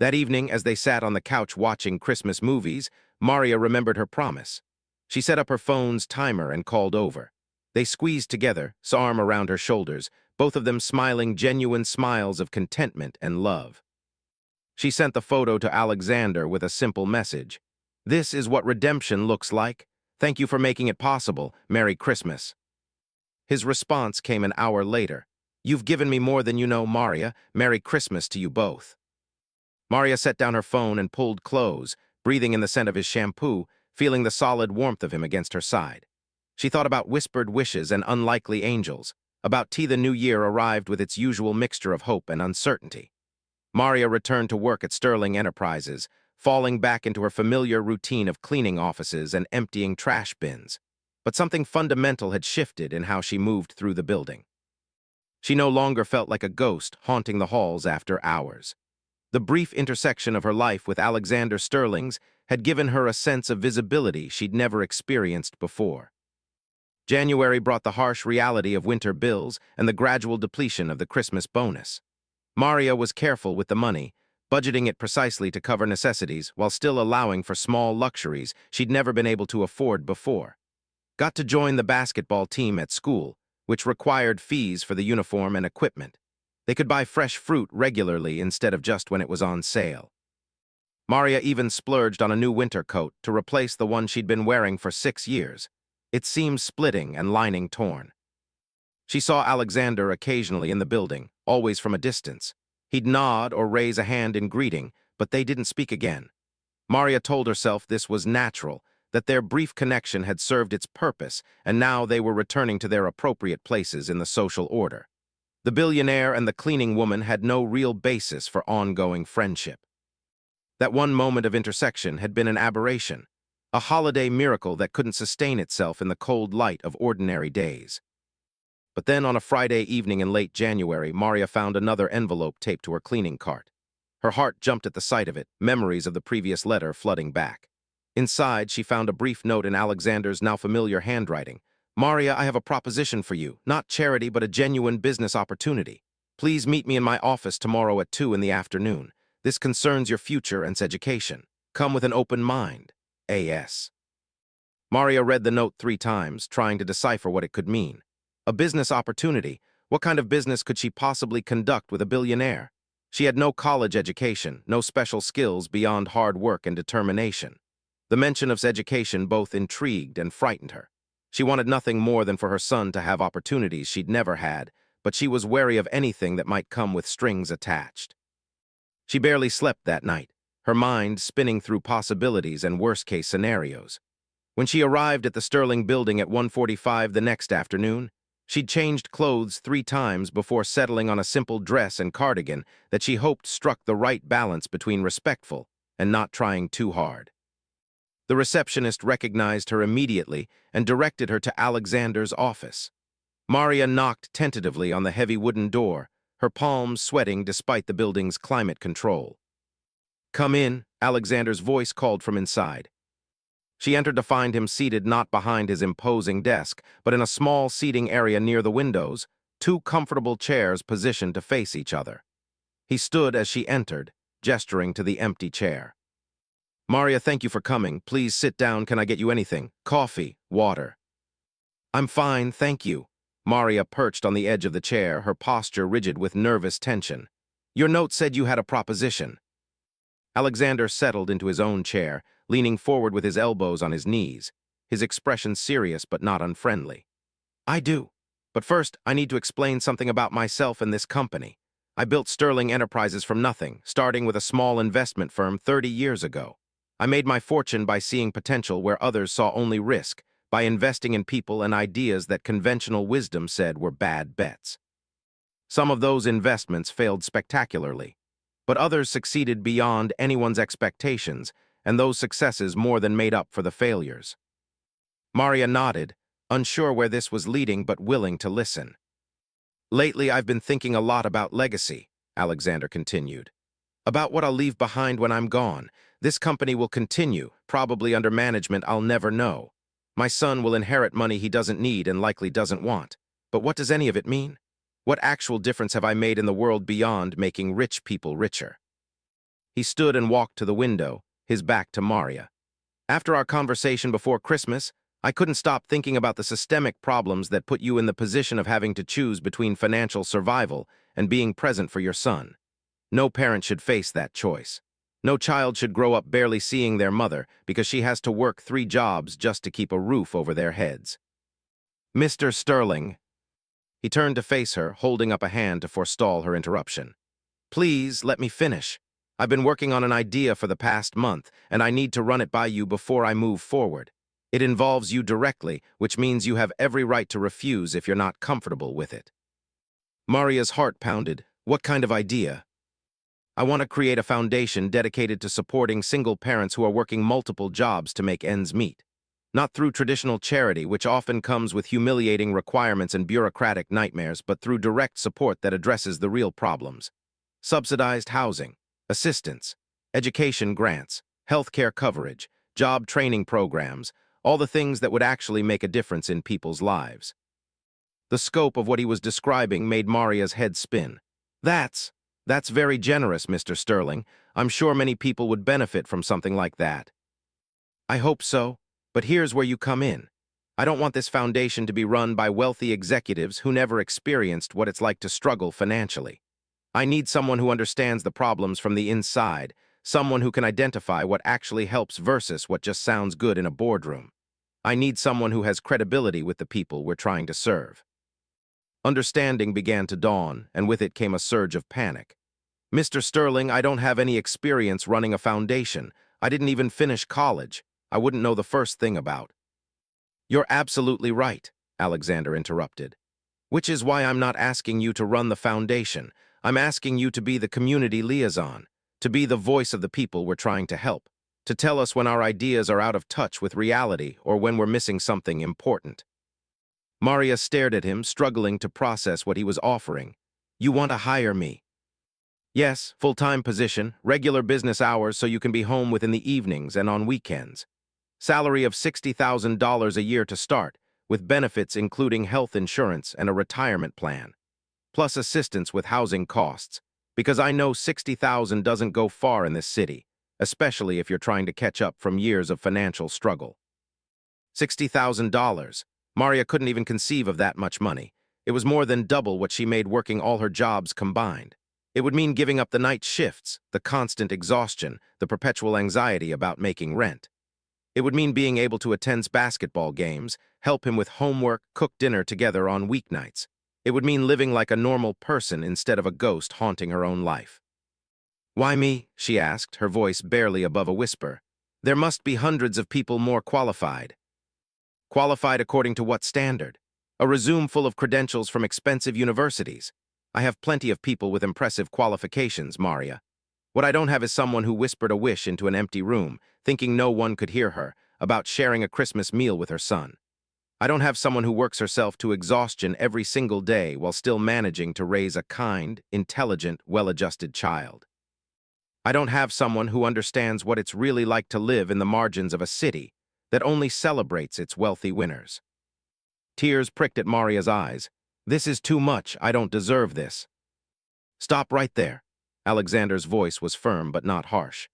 That evening, as they sat on the couch watching Christmas movies, Maria remembered her promise. She set up her phone's timer and called over. They squeezed together, his arm around her shoulders, both of them smiling genuine smiles of contentment and love. She sent the photo to Alexander with a simple message. "This is what redemption looks like. Thank you for making it possible. Merry Christmas." His response came an hour later. "You've given me more than you know, Maria. Merry Christmas to you both." Maria set down her phone and pulled close, breathing in the scent of his shampoo, feeling the solid warmth of him against her side. She thought about whispered wishes and unlikely angels, about tea the new year arrived with its usual mixture of hope and uncertainty. Maria returned to work at Sterling Enterprises, falling back into her familiar routine of cleaning offices and emptying trash bins. But something fundamental had shifted in how she moved through the building. She no longer felt like a ghost haunting the halls after hours. The brief intersection of her life with Alexander Sterling's had given her a sense of visibility she'd never experienced before. January brought the harsh reality of winter bills and the gradual depletion of the Christmas bonus. Maria was careful with the money, budgeting it precisely to cover necessities while still allowing for small luxuries she'd never been able to afford before. Got to join the basketball team at school, which required fees for the uniform and equipment. They could buy fresh fruit regularly instead of just when it was on sale. Maria even splurged on a new winter coat to replace the one she'd been wearing for 6 years. It seemed splitting and lining torn. She saw Alexander occasionally in the building, always from a distance. He'd nod or raise a hand in greeting, but they didn't speak again. Maria told herself this was natural, that their brief connection had served its purpose, and now they were returning to their appropriate places in the social order. The billionaire and the cleaning woman had no real basis for ongoing friendship. That one moment of intersection had been an aberration, a holiday miracle that couldn't sustain itself in the cold light of ordinary days. But then on a Friday evening in late January, Maria found another envelope taped to her cleaning cart. Her heart jumped at the sight of it, memories of the previous letter flooding back. Inside, she found a brief note in Alexander's now familiar handwriting. "Maria, I have a proposition for you, not charity but a genuine business opportunity. Please meet me in my office tomorrow at 2 in the afternoon. This concerns your future and education. Come with an open mind. A.S." Maria read the note 3 times, trying to decipher what it could mean. A business opportunity. What kind of business could she possibly conduct with a billionaire? She had no college education, no special skills beyond hard work and determination. The mention of education both intrigued and frightened her. She wanted nothing more than for her son to have opportunities she'd never had, but she was wary of anything that might come with strings attached. She barely slept that night, her mind spinning through possibilities and worst-case scenarios. When she arrived at the Sterling building at 1:45 the next afternoon, she'd changed clothes 3 times before settling on a simple dress and cardigan that she hoped struck the right balance between respectful and not trying too hard. The receptionist recognized her immediately and directed her to Alexander's office. Maria knocked tentatively on the heavy wooden door, her palms sweating despite the building's climate control. "Come in," Alexander's voice called from inside. She entered to find him seated not behind his imposing desk, but in a small seating area near the windows, 2 comfortable chairs positioned to face each other. He stood as she entered, gesturing to the empty chair. "Maria, thank you for coming. Please sit down. Can I get you anything? Coffee, water?" "I'm fine, thank you." Maria perched on the edge of the chair, her posture rigid with nervous tension. "Your note said you had a proposition." Alexander settled into his own chair, leaning forward with his elbows on his knees, his expression serious but not unfriendly. "I do. But first, I need to explain something about myself and this company. I built Sterling Enterprises from nothing, starting with a small investment firm 30 years ago. I made my fortune by seeing potential where others saw only risk, by investing in people and ideas that conventional wisdom said were bad bets. Some of those investments failed spectacularly, but others succeeded beyond anyone's expectations, and those successes more than made up for the failures." Maria nodded, unsure where this was leading but willing to listen. "Lately, I've been thinking a lot about legacy," Alexander continued. "About what I'll leave behind when I'm gone. This company will continue, probably under management I'll never know. My son will inherit money he doesn't need and likely doesn't want. But what does any of it mean? What actual difference have I made in the world beyond making rich people richer?" He stood and walked to the window, his back to Maria. "After our conversation before Christmas, I couldn't stop thinking about the systemic problems that put you in the position of having to choose between financial survival and being present for your son. No parent should face that choice. No child should grow up barely seeing their mother because she has to work 3 jobs just to keep a roof over their heads." "Mr. Sterling." He turned to face her, holding up a hand to forestall her interruption. "Please, let me finish. I've been working on an idea for the past month, and I need to run it by you before I move forward. It involves you directly, which means you have every right to refuse if you're not comfortable with it." Maria's heart pounded. "What kind of idea?" "I want to create a foundation dedicated to supporting single parents who are working multiple jobs to make ends meet. Not through traditional charity, which often comes with humiliating requirements and bureaucratic nightmares, but through direct support that addresses the real problems. Subsidized housing, assistance, education grants, healthcare coverage, job training programs, all the things that would actually make a difference in people's lives." The scope of what he was describing made Maria's head spin. That's very generous, Mr. Sterling. I'm sure many people would benefit from something like that." "I hope so, but here's where you come in. I don't want this foundation to be run by wealthy executives who never experienced what it's like to struggle financially. I need someone who understands the problems from the inside, someone who can identify what actually helps versus what just sounds good in a boardroom. I need someone who has credibility with the people we're trying to serve." Understanding began to dawn, and with it came a surge of panic. "Mr. Sterling, I don't have any experience running a foundation. I didn't even finish college. I wouldn't know the first thing about." "You're absolutely right," Alexander interrupted. "Which is why I'm not asking you to run the foundation. I'm asking you to be the community liaison, to be the voice of the people we're trying to help, to tell us when our ideas are out of touch with reality or when we're missing something important." Maria stared at him, struggling to process what he was offering. "You want to hire me?" "Yes, full-time position, regular business hours so you can be home within the evenings and on weekends. Salary of $60,000 a year to start, with benefits including health insurance and a retirement plan. Plus assistance with housing costs, because I know 60,000 doesn't go far in this city, especially if you're trying to catch up from years of financial struggle." $60,000. Maria couldn't even conceive of that much money. It was more than double what she made working all her jobs combined. It would mean giving up the night shifts, the constant exhaustion, the perpetual anxiety about making rent. It would mean being able to attend basketball games, help him with homework, cook dinner together on weeknights. It would mean living like a normal person instead of a ghost haunting her own life. "Why me?" she asked, her voice barely above a whisper. "There must be hundreds of people more qualified." Qualified according to what standard? A resume full of credentials from expensive universities. I have plenty of people with impressive qualifications, Maria. What I don't have is someone who whispered a wish into an empty room, thinking no one could hear her, about sharing a Christmas meal with her son. I don't have someone who works herself to exhaustion every single day while still managing to raise a kind, intelligent, well-adjusted child. I don't have someone who understands what it's really like to live in the margins of a city that only celebrates its wealthy winners. Tears pricked at Maria's eyes. "This is too much. I don't deserve this." "Stop right there." Alexander's voice was firm but not harsh.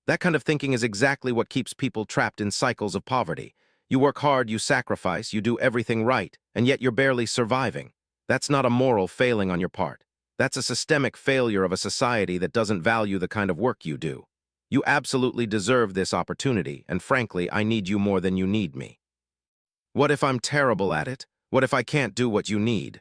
"That kind of thinking is exactly what keeps people trapped in cycles of poverty. You work hard, you sacrifice, you do everything right, and yet you're barely surviving. That's not a moral failing on your part. That's a systemic failure of a society that doesn't value the kind of work you do. You absolutely deserve this opportunity, and frankly, I need you more than you need me." "What if I'm terrible at it? What if I can't do what you need?"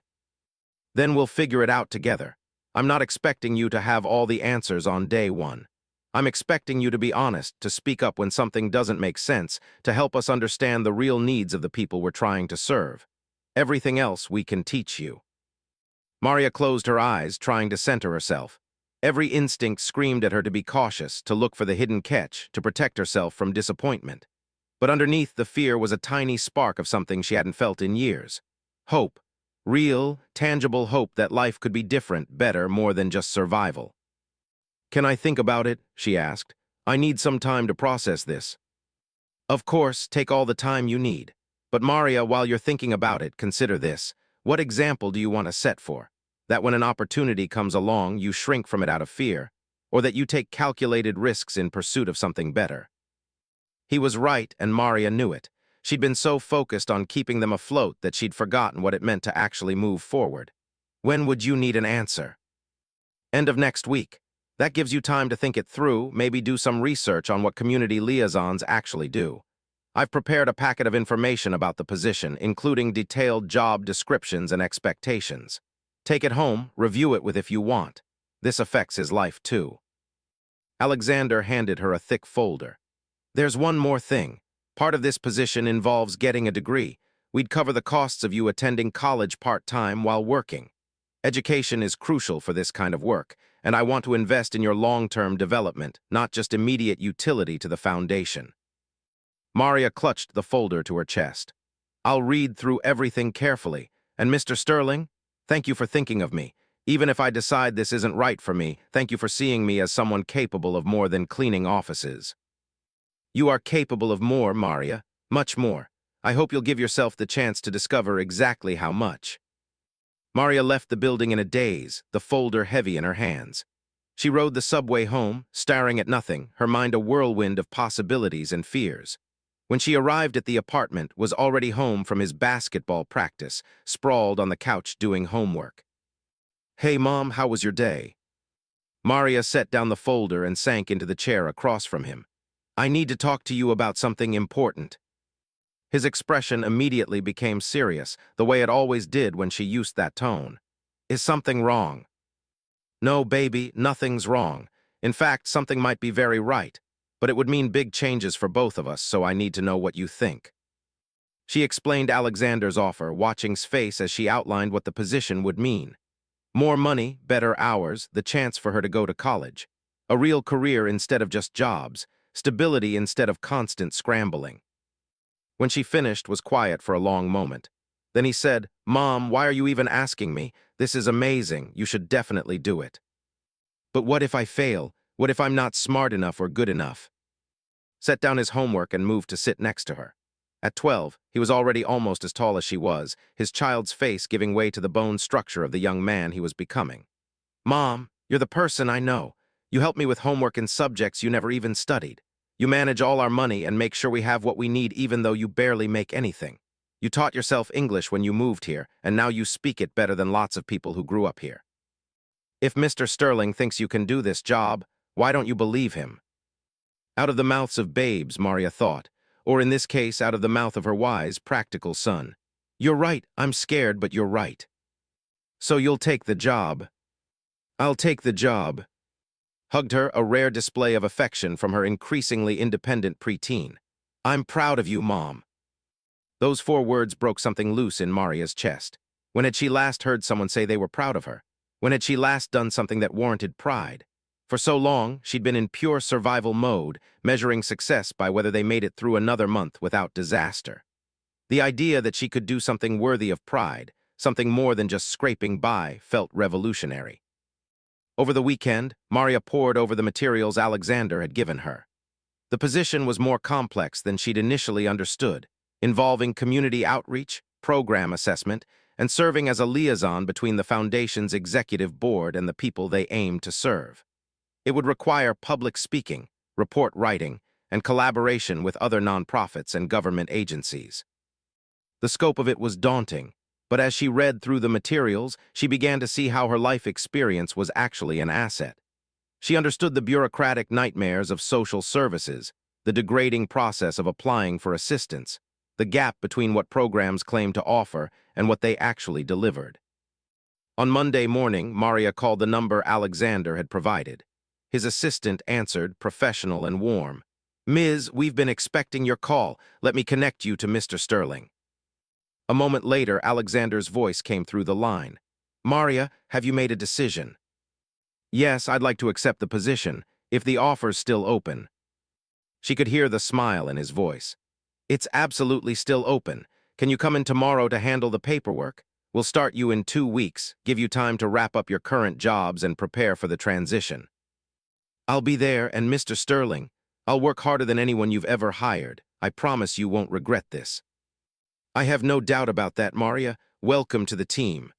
"Then we'll figure it out together. I'm not expecting you to have all the answers on day one. I'm expecting you to be honest, to speak up when something doesn't make sense, to help us understand the real needs of the people we're trying to serve. Everything else we can teach you." Maria closed her eyes, trying to center herself. Every instinct screamed at her to be cautious, to look for the hidden catch, to protect herself from disappointment. But underneath the fear was a tiny spark of something she hadn't felt in years. Hope. Real, tangible hope that life could be different, better, more than just survival. "Can I think about it?" she asked. "I need some time to process this." "Of course, take all the time you need. But Maria, while you're thinking about it, consider this. What example do you want to set for? That when an opportunity comes along, you shrink from it out of fear, or that you take calculated risks in pursuit of something better?" He was right, and Maria knew it. She'd been so focused on keeping them afloat that she'd forgotten what it meant to actually move forward. "When would you need an answer?" "End of next week. That gives you time to think it through, maybe do some research on what community liaisons actually do. I've prepared a packet of information about the position, including detailed job descriptions and expectations. Take it home, review it with if you want. This affects his life too." Alexander handed her a thick folder. "There's one more thing. Part of this position involves getting a degree. We'd cover the costs of you attending college part-time while working. Education is crucial for this kind of work, and I want to invest in your long-term development, not just immediate utility to the foundation." Maria clutched the folder to her chest. "I'll read through everything carefully. And Mr. Sterling, thank you for thinking of me. Even if I decide this isn't right for me, thank you for seeing me as someone capable of more than cleaning offices." "You are capable of more, Maria. Much more. I hope you'll give yourself the chance to discover exactly how much." Maria left the building in a daze, the folder heavy in her hands. She rode the subway home, staring at nothing, her mind a whirlwind of possibilities and fears. When she arrived at the apartment, was already home from his basketball practice, sprawled on the couch doing homework. "Hey, Mom, how was your day?" Maria set down the folder and sank into the chair across from him. "I need to talk to you about something important." His expression immediately became serious, the way it always did when she used that tone. "Is something wrong?" "No, baby, nothing's wrong. In fact, something might be very right. But it would mean big changes for both of us, so I need to know what you think." She explained Alexander's offer, watching's face as she outlined what the position would mean. More money, better hours, the chance for her to go to college. A real career instead of just jobs, stability instead of constant scrambling. When she finished, was quiet for a long moment. Then he said, "Mom, why are you even asking me? This is amazing. You should definitely do it." "But what if I fail? What if I'm not smart enough or good enough?" Set down his homework and moved to sit next to her. At 12, he was already almost as tall as she was, his child's face giving way to the bone structure of the young man he was becoming. "Mom, you're the person I know. You help me with homework in subjects you never even studied. You manage all our money and make sure we have what we need even though you barely make anything. You taught yourself English when you moved here, and now you speak it better than lots of people who grew up here. If Mr. Sterling thinks you can do this job, why don't you believe him? Out of the mouths of babes, Maria thought, or in this case, out of the mouth of her wise, practical son. You're right, I'm scared, but you're right. So you'll take the job. I'll take the job. Hugged her, a rare display of affection from her increasingly independent preteen. I'm proud of you, Mom. Those 4 words broke something loose in Maria's chest. When had she last heard someone say they were proud of her? When had she last done something that warranted pride? For so long, she'd been in pure survival mode, measuring success by whether they made it through another month without disaster. The idea that she could do something worthy of pride, something more than just scraping by, felt revolutionary. Over the weekend, Maria pored over the materials Alexander had given her. The position was more complex than she'd initially understood, involving community outreach, program assessment, and serving as a liaison between the Foundation's executive board and the people they aimed to serve. It would require public speaking, report writing, and collaboration with other nonprofits and government agencies. The scope of it was daunting, but as she read through the materials, she began to see how her life experience was actually an asset. She understood the bureaucratic nightmares of social services, the degrading process of applying for assistance, the gap between what programs claimed to offer and what they actually delivered. On Monday morning, Maria called the number Alexander had provided. His assistant answered, professional and warm. Ms., we've been expecting your call. Let me connect you to Mr. Sterling. A moment later, Alexander's voice came through the line. Maria, have you made a decision? Yes, I'd like to accept the position, if the offer's still open. She could hear the smile in his voice. It's absolutely still open. Can you come in tomorrow to handle the paperwork? We'll start you in 2 weeks, give you time to wrap up your current jobs and prepare for the transition. I'll be there, and Mr. Sterling, I'll work harder than anyone you've ever hired. I promise you won't regret this. I have no doubt about that, Maria. Welcome to the team.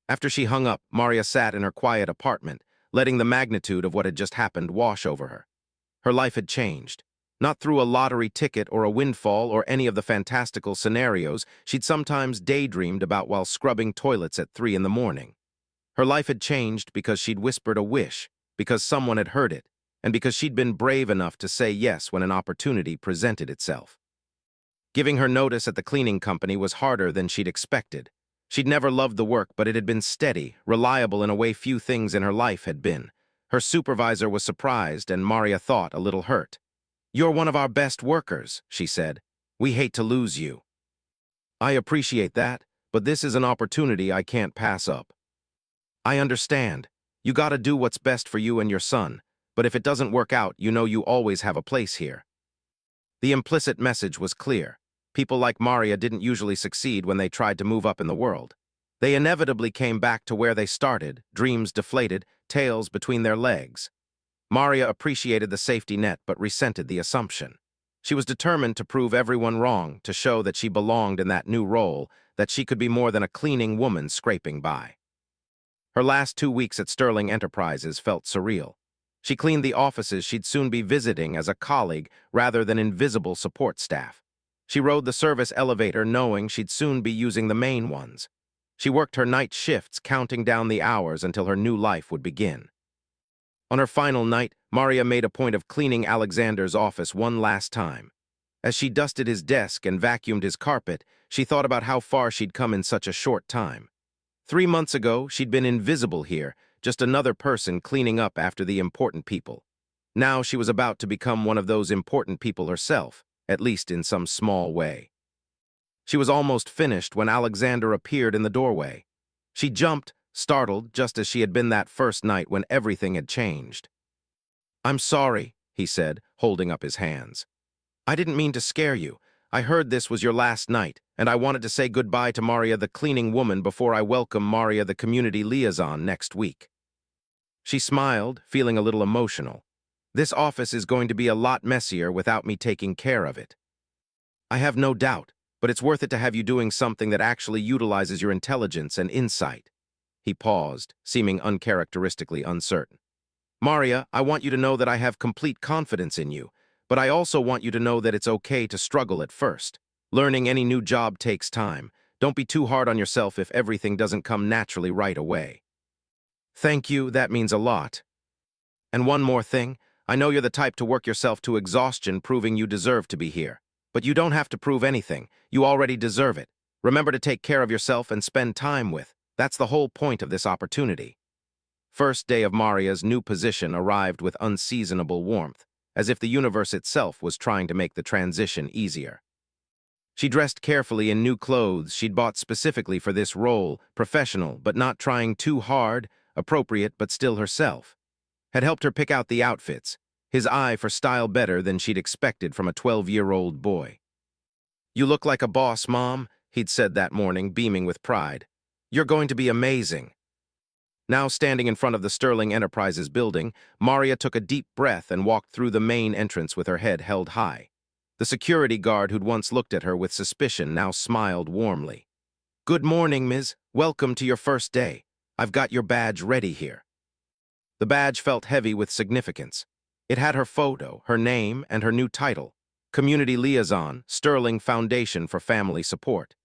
After she hung up, Maria sat in her quiet apartment, letting the magnitude of what had just happened wash over her. Her life had changed. Not through a lottery ticket or a windfall or any of the fantastical scenarios she'd sometimes daydreamed about while scrubbing toilets at 3 in the morning. Her life had changed because she'd whispered a wish, because someone had heard it, and because she'd been brave enough to say yes when an opportunity presented itself. Giving her notice at the cleaning company was harder than she'd expected. She'd never loved the work, but it had been steady, reliable in a way few things in her life had been. Her supervisor was surprised, and Maria thought a little hurt. You're one of our best workers, she said. We hate to lose you. I appreciate that, but this is an opportunity I can't pass up. I understand. You gotta do what's best for you and your son, but if it doesn't work out, you know you always have a place here. The implicit message was clear. People like Maria didn't usually succeed when they tried to move up in the world. They inevitably came back to where they started, dreams deflated, tails between their legs. Maria appreciated the safety net but resented the assumption. She was determined to prove everyone wrong, to show that she belonged in that new role, that she could be more than a cleaning woman scraping by. Her last 2 weeks at Sterling Enterprises felt surreal. She cleaned the offices she'd soon be visiting as a colleague rather than invisible support staff. She rode the service elevator knowing she'd soon be using the main ones. She worked her night shifts, counting down the hours until her new life would begin. On her final night, Maria made a point of cleaning Alexander's office one last time. As she dusted his desk and vacuumed his carpet, she thought about how far she'd come in such a short time. 3 months ago, she'd been invisible here, just another person cleaning up after the important people. Now she was about to become one of those important people herself, at least in some small way. She was almost finished when Alexander appeared in the doorway. She jumped, startled, just as she had been that first night when everything had changed. I'm sorry, he said, holding up his hands. I didn't mean to scare you. I heard this was your last night, and I wanted to say goodbye to Maria the cleaning woman before I welcome Maria the community liaison next week. She smiled, feeling a little emotional. This office is going to be a lot messier without me taking care of it. I have no doubt, but it's worth it to have you doing something that actually utilizes your intelligence and insight. He paused, seeming uncharacteristically uncertain. Maria, I want you to know that I have complete confidence in you, but I also want you to know that it's okay to struggle at first. Learning any new job takes time. Don't be too hard on yourself if everything doesn't come naturally right away. Thank you, that means a lot. And one more thing, I know you're the type to work yourself to exhaustion proving you deserve to be here. But you don't have to prove anything. You already deserve it. Remember to take care of yourself and spend time with. That's the whole point of this opportunity. First day of Maria's new position arrived with unseasonable warmth, as if the universe itself was trying to make the transition easier. She dressed carefully in new clothes she'd bought specifically for this role, professional but not trying too hard, appropriate but still herself. Had helped her pick out the outfits, his eye for style better than she'd expected from a 12-year-old boy. "You look like a boss, Mom," he'd said that morning, beaming with pride. "You're going to be amazing." Now standing in front of the Sterling Enterprises building, Maria took a deep breath and walked through the main entrance with her head held high. The security guard who'd once looked at her with suspicion now smiled warmly. "Good morning, Ms. Welcome to your first day. I've got your badge ready here." The badge felt heavy with significance. It had her photo, her name, and her new title, Community Liaison, Sterling Foundation for Family Support.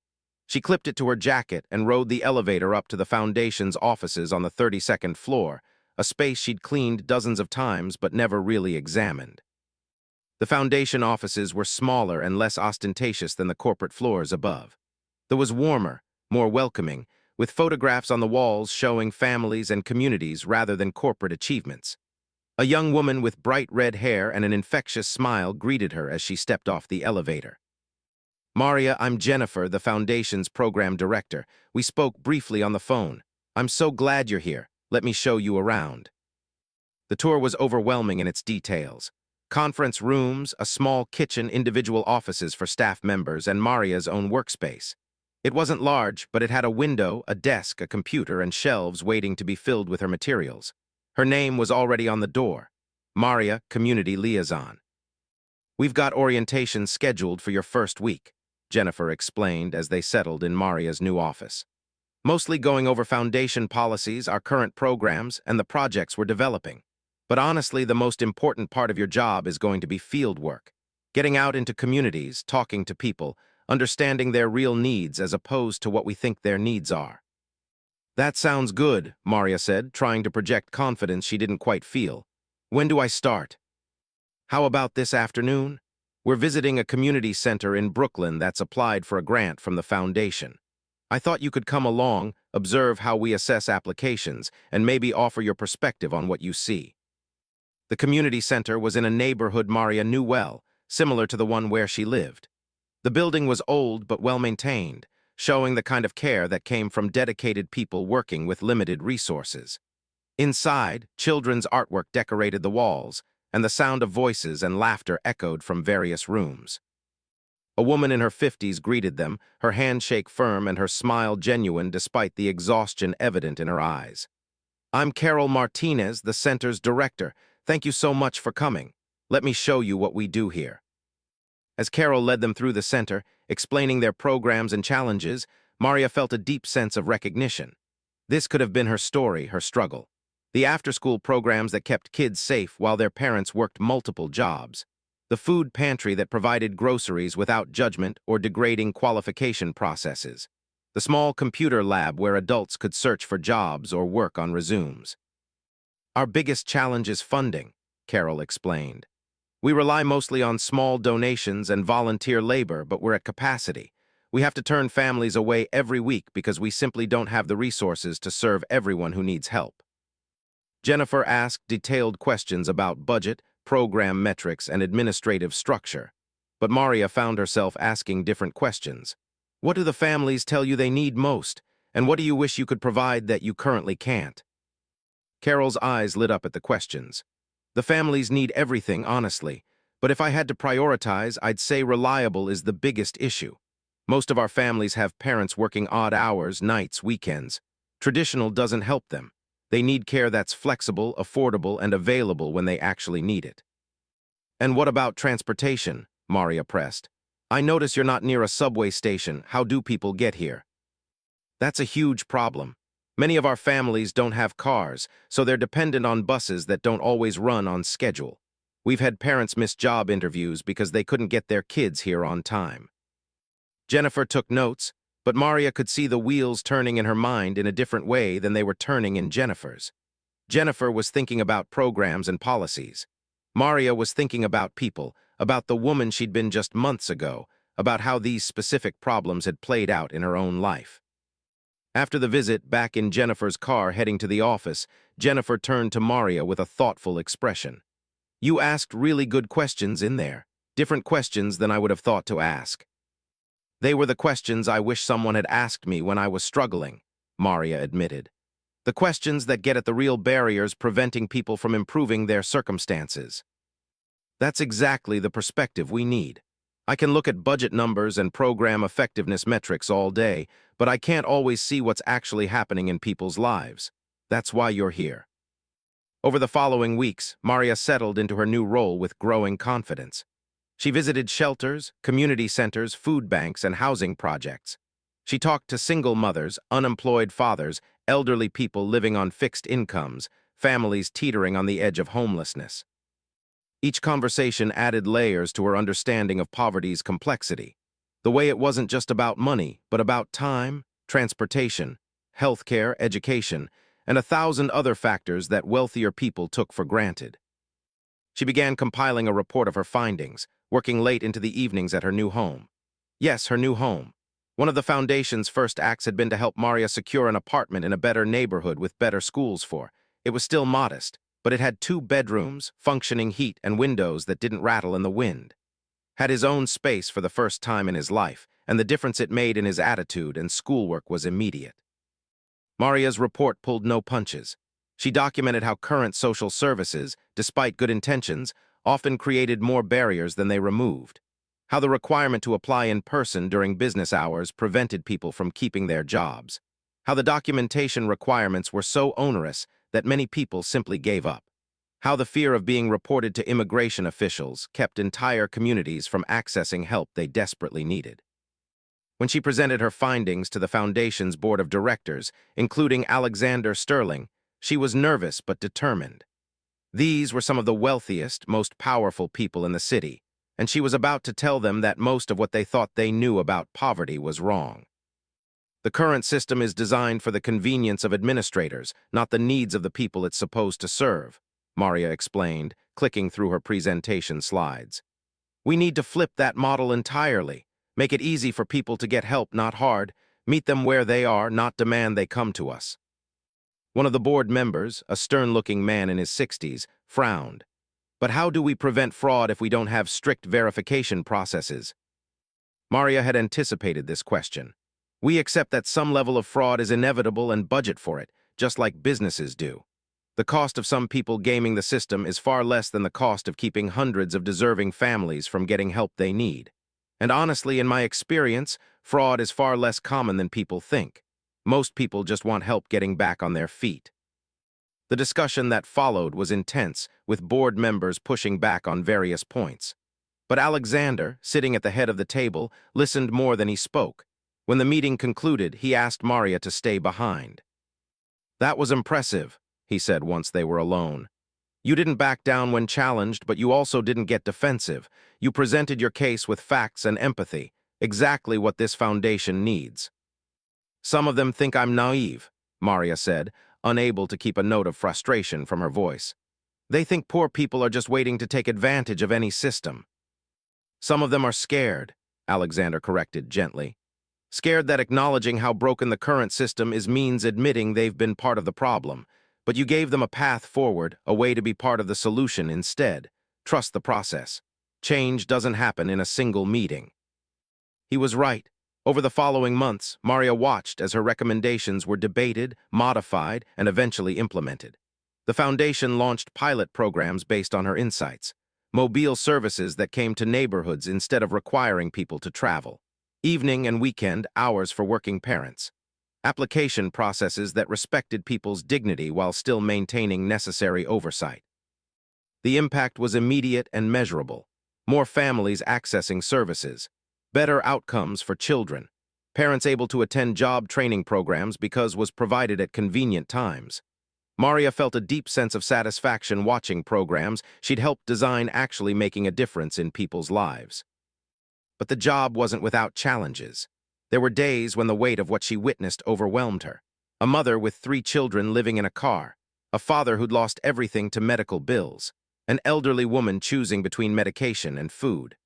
She clipped it to her jacket and rode the elevator up to the foundation's offices on the 32nd floor, a space she'd cleaned dozens of times but never really examined. The foundation offices were smaller and less ostentatious than the corporate floors above. There was warmer, more welcoming, with photographs on the walls showing families and communities rather than corporate achievements. A young woman with bright red hair and an infectious smile greeted her as she stepped off the elevator. "Maria, I'm Jennifer, the Foundation's program director. We spoke briefly on the phone. I'm so glad you're here. Let me show you around." The tour was overwhelming in its details. Conference rooms, a small kitchen, individual offices for staff members, and Maria's own workspace. It wasn't large, but it had a window, a desk, a computer, and shelves waiting to be filled with her materials. Her name was already on the door. Maria, Community Liaison. "We've got orientation scheduled for your first week," Jennifer explained as they settled in Maria's new office. "Mostly going over foundation policies, our current programs, and the projects we're developing. But honestly, the most important part of your job is going to be field work. Getting out into communities, talking to people, understanding their real needs as opposed to what we think their needs are." "That sounds good," Maria said, trying to project confidence she didn't quite feel. "When do I start?" "How about this afternoon? We're visiting a community center in Brooklyn that's applied for a grant from the foundation. I thought you could come along, observe how we assess applications, and maybe offer your perspective on what you see." The community center was in a neighborhood Maria knew well, similar to the one where she lived. The building was old but well-maintained, showing the kind of care that came from dedicated people working with limited resources. Inside, children's artwork decorated the walls, and the sound of voices and laughter echoed from various rooms. A woman in her 50s greeted them, her handshake firm and her smile genuine despite the exhaustion evident in her eyes. "I'm Carol Martinez, the center's director. Thank you so much for coming. Let me show you what we do here." As Carol led them through the center, explaining their programs and challenges, Maria felt a deep sense of recognition. This could have been her story, her struggle. The after-school programs that kept kids safe while their parents worked multiple jobs. The food pantry that provided groceries without judgment or degrading qualification processes. The small computer lab where adults could search for jobs or work on resumes. "Our biggest challenge is funding," Carol explained. "We rely mostly on small donations and volunteer labor, but we're at capacity. We have to turn families away every week because we simply don't have the resources to serve everyone who needs help." Jennifer asked detailed questions about budget, program metrics, and administrative structure. But Maria found herself asking different questions. What do the families tell you they need most? And what do you wish you could provide that you currently can't? Carol's eyes lit up at the questions. The families need everything, honestly. But if I had to prioritize, I'd say reliable is the biggest issue. Most of our families have parents working odd hours, nights, weekends. Traditional doesn't help them. They need care that's flexible, affordable, and available when they actually need it. "And what about transportation?" Maria pressed. "I notice you're not near a subway station. How do people get here?" "That's a huge problem. Many of our families don't have cars, so they're dependent on buses that don't always run on schedule. We've had parents miss job interviews because they couldn't get their kids here on time." Jennifer took notes, but Maria could see the wheels turning in her mind in a different way than they were turning in Jennifer's. Jennifer was thinking about programs and policies. Maria was thinking about people, about the woman she'd been just months ago, about how these specific problems had played out in her own life. After the visit, back in Jennifer's car heading to the office, Jennifer turned to Maria with a thoughtful expression. "You asked really good questions in there, different questions than I would have thought to ask. They were the questions I wish someone had asked me when I was struggling," Maria admitted. "The questions that get at the real barriers preventing people from improving their circumstances." That's exactly the perspective we need. I can look at budget numbers and program effectiveness metrics all day, but I can't always see what's actually happening in people's lives. That's why you're here. Over the following weeks, Maria settled into her new role with growing confidence. She visited shelters, community centers, food banks, and housing projects. She talked to single mothers, unemployed fathers, elderly people living on fixed incomes, families teetering on the edge of homelessness. Each conversation added layers to her understanding of poverty's complexity. The way it wasn't just about money, but about time, transportation, healthcare, education, and 1,000 other factors that wealthier people took for granted. She began compiling a report of her findings, working late into the evenings at her new home. Yes, her new home. One of the foundation's first acts had been to help Maria secure an apartment in a better neighborhood with better schools for. It was still modest, but it had 2 bedrooms, functioning heat, and windows that didn't rattle in the wind. Had his own space for the first time in his life, and the difference it made in his attitude and schoolwork was immediate. Maria's report pulled no punches. She documented how current social services, despite good intentions, often created more barriers than they removed. How the requirement to apply in person during business hours prevented people from keeping their jobs. How the documentation requirements were so onerous that many people simply gave up. How the fear of being reported to immigration officials kept entire communities from accessing help they desperately needed. When she presented her findings to the Foundation's board of directors, including Alexander Sterling, she was nervous but determined. These were some of the wealthiest, most powerful people in the city, and she was about to tell them that most of what they thought they knew about poverty was wrong. "The current system is designed for the convenience of administrators, not the needs of the people it's supposed to serve," Maria explained, clicking through her presentation slides. "We need to flip that model entirely, make it easy for people to get help, not hard, meet them where they are, not demand they come to us." One of the board members, a stern-looking man in his 60s, frowned. "But how do we prevent fraud if we don't have strict verification processes?" Maria had anticipated this question. "We accept that some level of fraud is inevitable and budget for it, just like businesses do. The cost of some people gaming the system is far less than the cost of keeping hundreds of deserving families from getting help they need. And honestly, in my experience, fraud is far less common than people think. Most people just want help getting back on their feet." The discussion that followed was intense, with board members pushing back on various points. But Alexander, sitting at the head of the table, listened more than he spoke. When the meeting concluded, he asked Maria to stay behind. "That was impressive," he said once they were alone. "You didn't back down when challenged, but you also didn't get defensive. You presented your case with facts and empathy, exactly what this foundation needs." "Some of them think I'm naive," Maria said, unable to keep a note of frustration from her voice. "They think poor people are just waiting to take advantage of any system." "Some of them are scared," Alexander corrected gently. "Scared that acknowledging how broken the current system is means admitting they've been part of the problem. But you gave them a path forward, a way to be part of the solution instead. Trust the process. Change doesn't happen in a single meeting." He was right. Over the following months, Maria watched as her recommendations were debated, modified, and eventually implemented. The foundation launched pilot programs based on her insights, mobile services that came to neighborhoods instead of requiring people to travel, evening and weekend hours for working parents, application processes that respected people's dignity while still maintaining necessary oversight. The impact was immediate and measurable. More families accessing services, better outcomes for children, parents able to attend job training programs because was provided at convenient times. Maria felt a deep sense of satisfaction watching programs she'd helped design actually making a difference in people's lives. But the job wasn't without challenges. There were days when the weight of what she witnessed overwhelmed her. A mother with 3 children living in a car, a father who'd lost everything to medical bills, an elderly woman choosing between medication and food.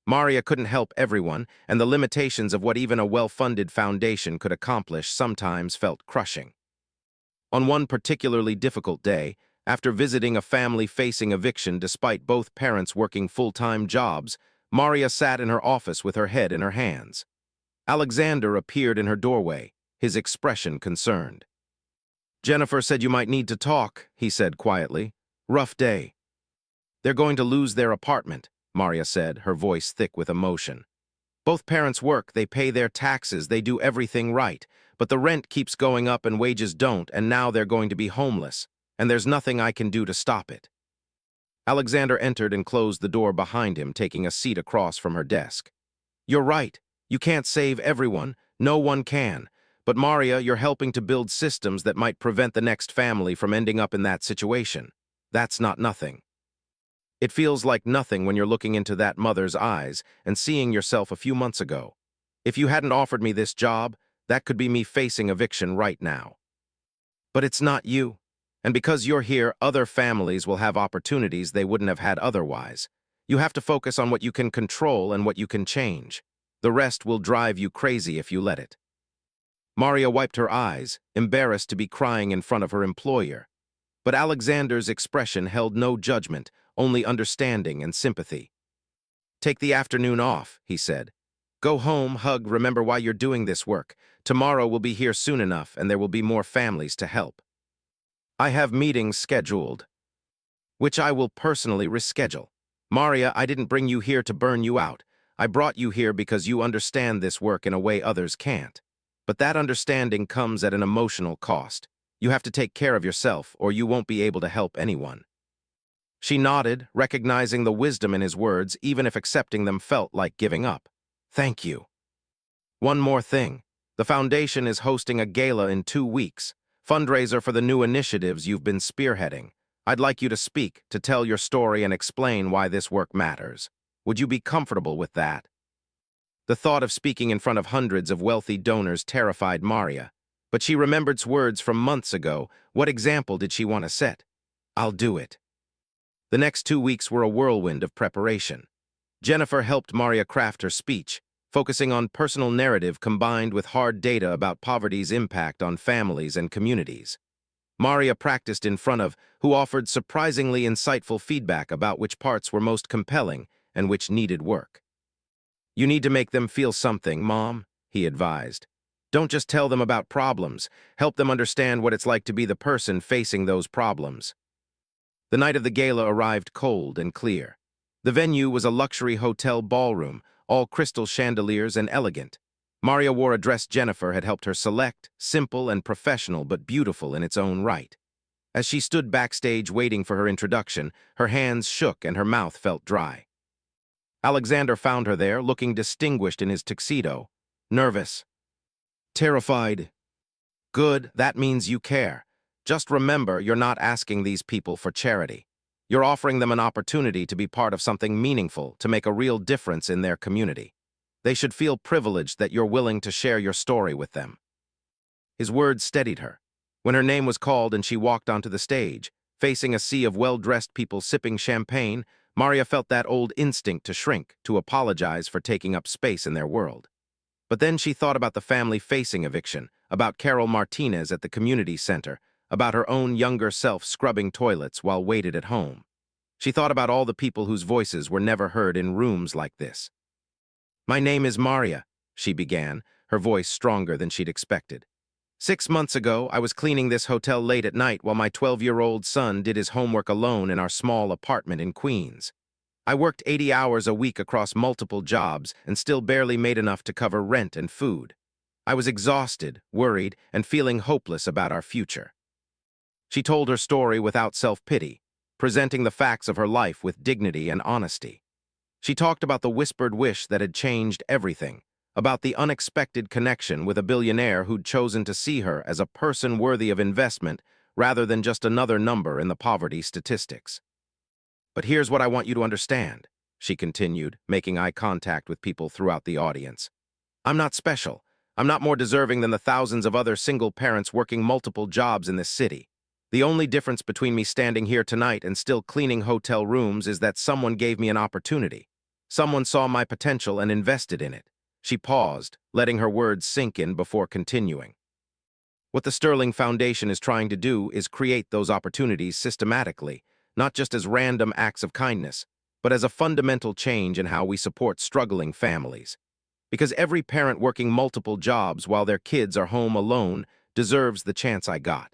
Maria couldn't help everyone, and the limitations of what even a well-funded foundation could accomplish sometimes felt crushing. On one particularly difficult day, after visiting a family facing eviction despite both parents working full-time jobs, Maria sat in her office with her head in her hands. Alexander appeared in her doorway, his expression concerned. "Jennifer said you might need to talk," he said quietly. "Rough day." "They're going to lose their apartment," Maria said, her voice thick with emotion. "Both parents work, they pay their taxes, they do everything right, but the rent keeps going up and wages don't, and now they're going to be homeless, and there's nothing I can do to stop it." Alexander entered and closed the door behind him, taking a seat across from her desk. "You're right. You can't save everyone. No one can. But Maria, you're helping to build systems that might prevent the next family from ending up in that situation. That's not nothing. It feels like nothing when you're looking into that mother's eyes and seeing yourself a few months ago. If you hadn't offered me this job, that could be me facing eviction right now. But it's not you. And because you're here, other families will have opportunities they wouldn't have had otherwise. You have to focus on what you can control and what you can change. The rest will drive you crazy if you let it." Maria wiped her eyes, embarrassed to be crying in front of her employer. But Alexander's expression held no judgment, only understanding and sympathy. "Take the afternoon off," he said. "Go home, hug, remember why you're doing this work. Tomorrow we'll be here soon enough, and there will be more families to help. I have meetings scheduled, which I will personally reschedule. Maria, I didn't bring you here to burn you out. I brought you here because you understand this work in a way others can't. But that understanding comes at an emotional cost. You have to take care of yourself, or you won't be able to help anyone." She nodded, recognizing the wisdom in his words, even if accepting them felt like giving up. "Thank you. One more thing. The foundation is hosting a gala in 2 weeks, fundraiser for the new initiatives you've been spearheading. I'd like you to speak, to tell your story and explain why this work matters. Would you be comfortable with that?" The thought of speaking in front of hundreds of wealthy donors terrified Maria, but she remembered words from months ago. What example did she want to set? "I'll do it." The next 2 weeks were a whirlwind of preparation. Jennifer helped Maria craft her speech, focusing on personal narrative combined with hard data about poverty's impact on families and communities. Maria practiced in front of who offered surprisingly insightful feedback about which parts were most compelling and which needed work. "You need to make them feel something, Mom," he advised. "Don't just tell them about problems. Help them understand what it's like to be the person facing those problems." The night of the gala arrived cold and clear. The venue was a luxury hotel ballroom, all crystal chandeliers and elegant. Maria wore a dress Jennifer had helped her select, simple and professional but beautiful in its own right. As she stood backstage waiting for her introduction, her hands shook and her mouth felt dry. Alexander found her there, looking distinguished in his tuxedo. "Nervous?" "Terrified." "Good, that means you care. Just remember, you're not asking these people for charity. You're offering them an opportunity to be part of something meaningful, to make a real difference in their community. They should feel privileged that you're willing to share your story with them." His words steadied her. When her name was called and she walked onto the stage, facing a sea of well-dressed people sipping champagne, Maria felt that old instinct to shrink, to apologize for taking up space in their world. But then she thought about the family facing eviction, about Carol Martinez at the community center, about her own younger self scrubbing toilets while waited at home. She thought about all the people whose voices were never heard in rooms like this. "My name is Maria," she began, her voice stronger than she'd expected. "6 months ago, I was cleaning this hotel late at night while my 12-year-old son did his homework alone in our small apartment in Queens. I worked 80 hours a week across multiple jobs and still barely made enough to cover rent and food. I was exhausted, worried, and feeling hopeless about our future." She told her story without self-pity, presenting the facts of her life with dignity and honesty. She talked about the whispered wish that had changed everything, about the unexpected connection with a billionaire who'd chosen to see her as a person worthy of investment rather than just another number in the poverty statistics. "But here's what I want you to understand. she continued, making eye contact with people throughout the audience. I'm not special. I'm not more deserving than the thousands of other single parents working multiple jobs in this city. The only difference between me standing here tonight and still cleaning hotel rooms is that someone gave me an opportunity. Someone saw my potential and invested in it. She paused, letting her words sink in before continuing. What the Sterling Foundation is trying to do is create those opportunities systematically, not just as random acts of kindness, but as a fundamental change in how we support struggling families. Because every parent working multiple jobs while their kids are home alone deserves the chance I got.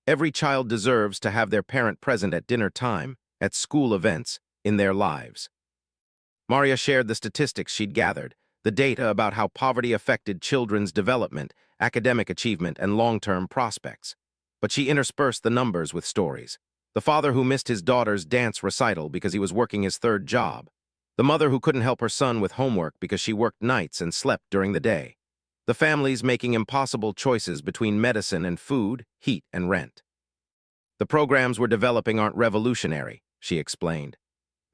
Every child deserves to have their parent present at dinner time, at school events, in their lives. Maria shared the statistics she'd gathered, the data about how poverty affected children's development, academic achievement, and long-term prospects. But she interspersed the numbers with stories. The father who missed his daughter's dance recital because he was working his third job. The mother who couldn't help her son with homework because she worked nights and slept during the day. The families making impossible choices between medicine and food, heat and rent. The programs we're developing aren't revolutionary, she explained.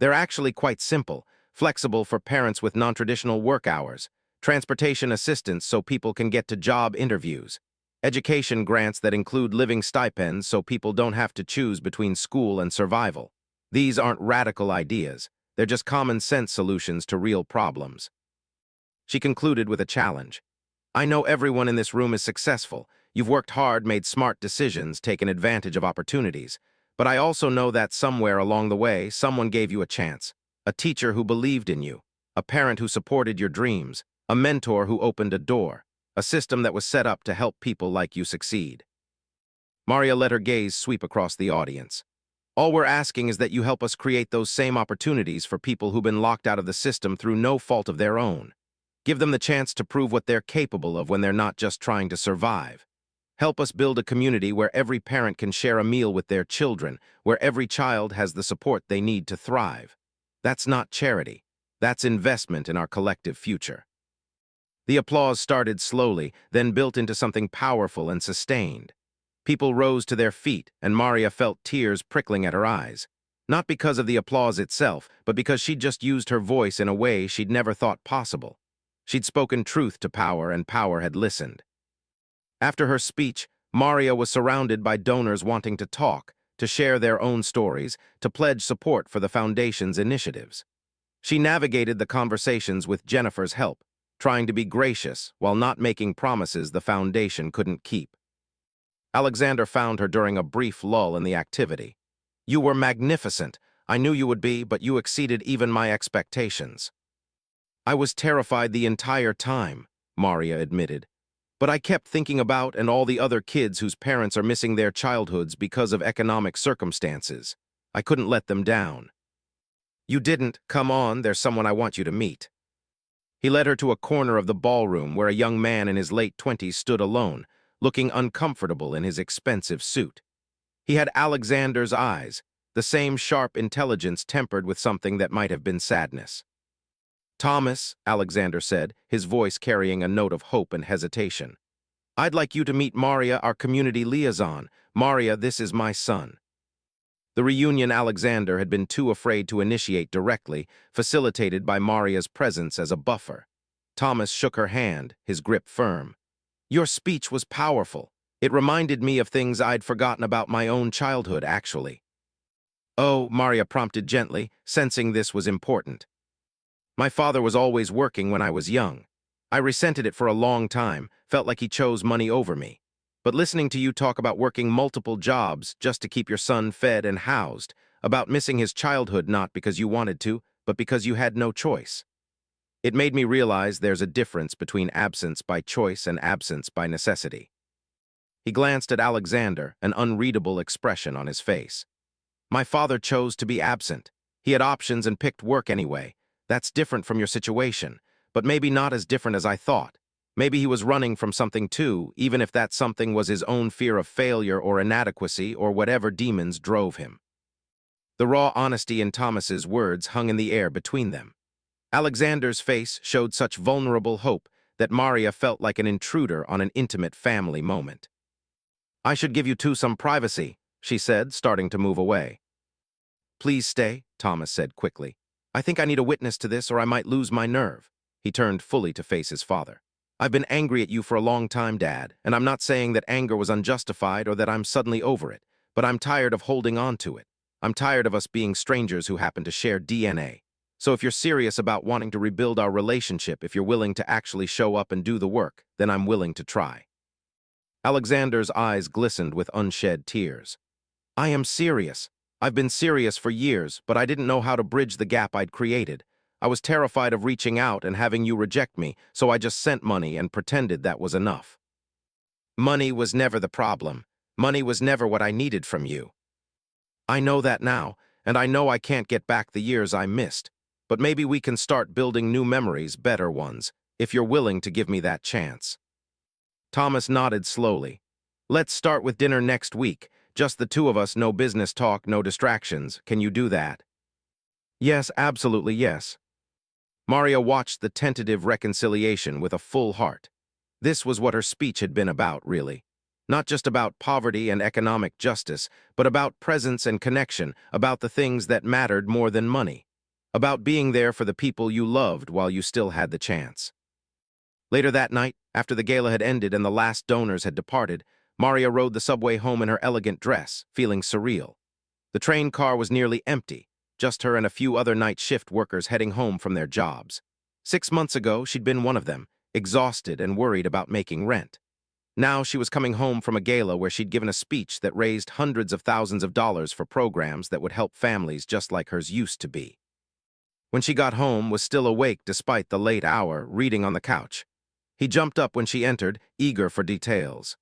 They're actually quite simple, flexible for parents with non-traditional work hours, transportation assistance so people can get to job interviews, education grants that include living stipends so people don't have to choose between school and survival. These aren't radical ideas. They're just common-sense solutions to real problems. She concluded with a challenge. I know everyone in this room is successful. You've worked hard, made smart decisions, taken advantage of opportunities. But I also know that somewhere along the way, someone gave you a chance. A teacher who believed in you. A parent who supported your dreams. A mentor who opened a door. A system that was set up to help people like you succeed. Maria let her gaze sweep across the audience. All we're asking is that you help us create those same opportunities for people who've been locked out of the system through no fault of their own. Give them the chance to prove what they're capable of when they're not just trying to survive. Help us build a community where every parent can share a meal with their children, where every child has the support they need to thrive. That's not charity. That's investment in our collective future. The applause started slowly, then built into something powerful and sustained. People rose to their feet, and Maria felt tears prickling at her eyes. Not because of the applause itself, but because she'd just used her voice in a way she'd never thought possible. She'd spoken truth to power, and power had listened. After her speech, Maria was surrounded by donors wanting to talk, to share their own stories, to pledge support for the Foundation's initiatives. She navigated the conversations with Jennifer's help, trying to be gracious while not making promises the Foundation couldn't keep. Alexander found her during a brief lull in the activity. You were magnificent. I knew you would be, but you exceeded even my expectations. I was terrified the entire time, Maria admitted. But I kept thinking about and all the other kids whose parents are missing their childhoods because of economic circumstances. I couldn't let them down. You didn't. Come on, there's someone I want you to meet. He led her to a corner of the ballroom where a young man in his late 20s stood alone, looking uncomfortable in his expensive suit. He had Alexander's eyes, the same sharp intelligence tempered with something that might have been sadness. Thomas, Alexander said, his voice carrying a note of hope and hesitation. I'd like you to meet Maria, our community liaison. Maria, this is my son. The reunion Alexander had been too afraid to initiate directly, facilitated by Maria's presence as a buffer. Thomas shook her hand, his grip firm. Your speech was powerful. It reminded me of things I'd forgotten about my own childhood, actually. Oh, Maria prompted gently, sensing this was important. My father was always working when I was young. I resented it for a long time, felt like he chose money over me. But listening to you talk about working multiple jobs just to keep your son fed and housed, about missing his childhood not because you wanted to, but because you had no choice. It made me realize there's a difference between absence by choice and absence by necessity. He glanced at Alexander, an unreadable expression on his face. My father chose to be absent. He had options and picked work anyway. That's different from your situation, but maybe not as different as I thought. Maybe he was running from something too, even if that something was his own fear of failure or inadequacy or whatever demons drove him. The raw honesty in Thomas's words hung in the air between them. Alexander's face showed such vulnerable hope that Maria felt like an intruder on an intimate family moment. I should give you two some privacy, she said, starting to move away. Please stay, Thomas said quickly. I think I need a witness to this or I might lose my nerve. He turned fully to face his father. I've been angry at you for a long time, Dad, and I'm not saying that anger was unjustified or that I'm suddenly over it, but I'm tired of holding on to it. I'm tired of us being strangers who happen to share DNA. So if you're serious about wanting to rebuild our relationship, if you're willing to actually show up and do the work, then I'm willing to try. Alexander's eyes glistened with unshed tears. I am serious. I've been serious for years, but I didn't know how to bridge the gap I'd created. I was terrified of reaching out and having you reject me, so I just sent money and pretended that was enough. Money was never the problem. Money was never what I needed from you. I know that now, and I know I can't get back the years I missed. But maybe we can start building new memories, better ones, if you're willing to give me that chance. Thomas nodded slowly. Let's start with dinner next week. Just the two of us, no business talk, no distractions. Can you do that? Yes, absolutely yes. Maria watched the tentative reconciliation with a full heart. This was what her speech had been about, really. Not just about poverty and economic justice, but about presence and connection, about the things that mattered more than money. About being there for the people you loved while you still had the chance. Later that night, after the gala had ended and the last donors had departed, Maria rode the subway home in her elegant dress, feeling surreal. The train car was nearly empty, just her and a few other night shift workers heading home from their jobs. 6 months ago, she'd been one of them, exhausted and worried about making rent. Now she was coming home from a gala where she'd given a speech that raised hundreds of thousands of dollars for programs that would help families just like hers used to be. When she got home, was still awake despite the late hour, reading on the couch. He jumped up when she entered, eager for details.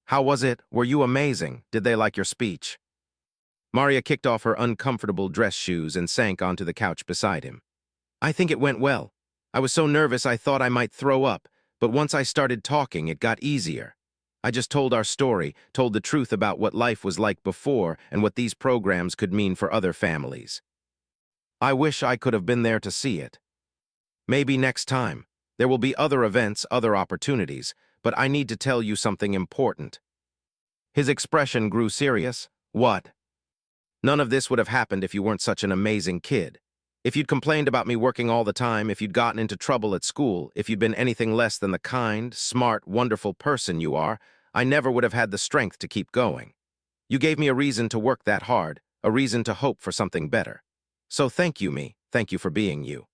How was it? Were you amazing? Did they like your speech? Maria kicked off her uncomfortable dress shoes and sank onto the couch beside him. I think it went well. I was so nervous I thought I might throw up, but once I started talking, it got easier. I just told our story, told the truth about what life was like before and what these programs could mean for other families. I wish I could have been there to see it. Maybe next time. There will be other events, other opportunities, but I need to tell you something important. His expression grew serious. What? None of this would have happened if you weren't such an amazing kid. If you'd complained about me working all the time, if you'd gotten into trouble at school, if you'd been anything less than the kind, smart, wonderful person you are, I never would have had the strength to keep going. You gave me a reason to work that hard, a reason to hope for something better. So thank you, me. Thank you for being you.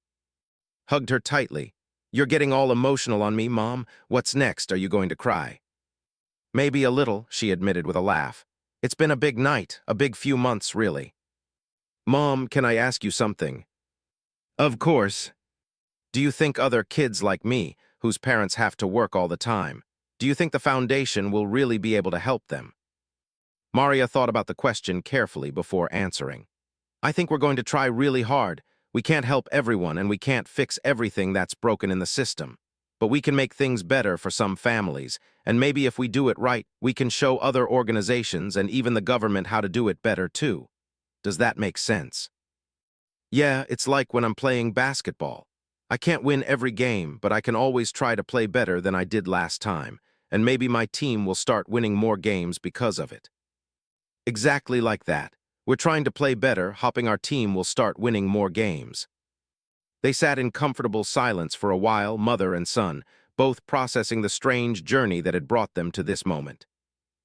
Hugged her tightly. You're getting all emotional on me, Mom. What's next? Are you going to cry? Maybe a little, she admitted with a laugh. It's been a big night, a big few months, really. Mom, can I ask you something? Of course. Do you think other kids like me, whose parents have to work all the time, do you think the foundation will really be able to help them? Maria thought about the question carefully before answering. I think we're going to try really hard. We can't help everyone and we can't fix everything that's broken in the system. But we can make things better for some families, and maybe if we do it right, we can show other organizations and even the government how to do it better too. Does that make sense? Yeah, it's like when I'm playing basketball. I can't win every game, but I can always try to play better than I did last time, and maybe my team will start winning more games because of it. Exactly like that. We're trying to play better, hoping our team will start winning more games. They sat in comfortable silence for a while, mother and son, both processing the strange journey that had brought them to this moment.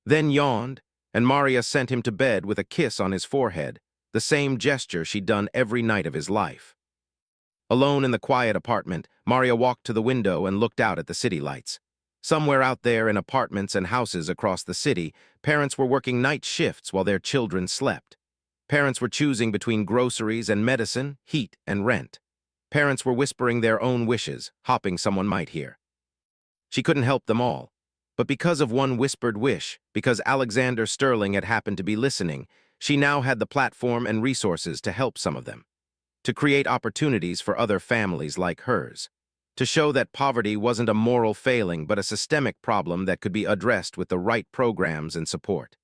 Then yawned, and Maria sent him to bed with a kiss on his forehead, the same gesture she'd done every night of his life. Alone in the quiet apartment, Maria walked to the window and looked out at the city lights. Somewhere out there in apartments and houses across the city, parents were working night shifts while their children slept. Parents were choosing between groceries and medicine, heat and rent. Parents were whispering their own wishes, hoping someone might hear. She couldn't help them all. But because of one whispered wish, because Alexander Sterling had happened to be listening, she now had the platform and resources to help some of them. To create opportunities for other families like hers. To show that poverty wasn't a moral failing but a systemic problem that could be addressed with the right programs and support.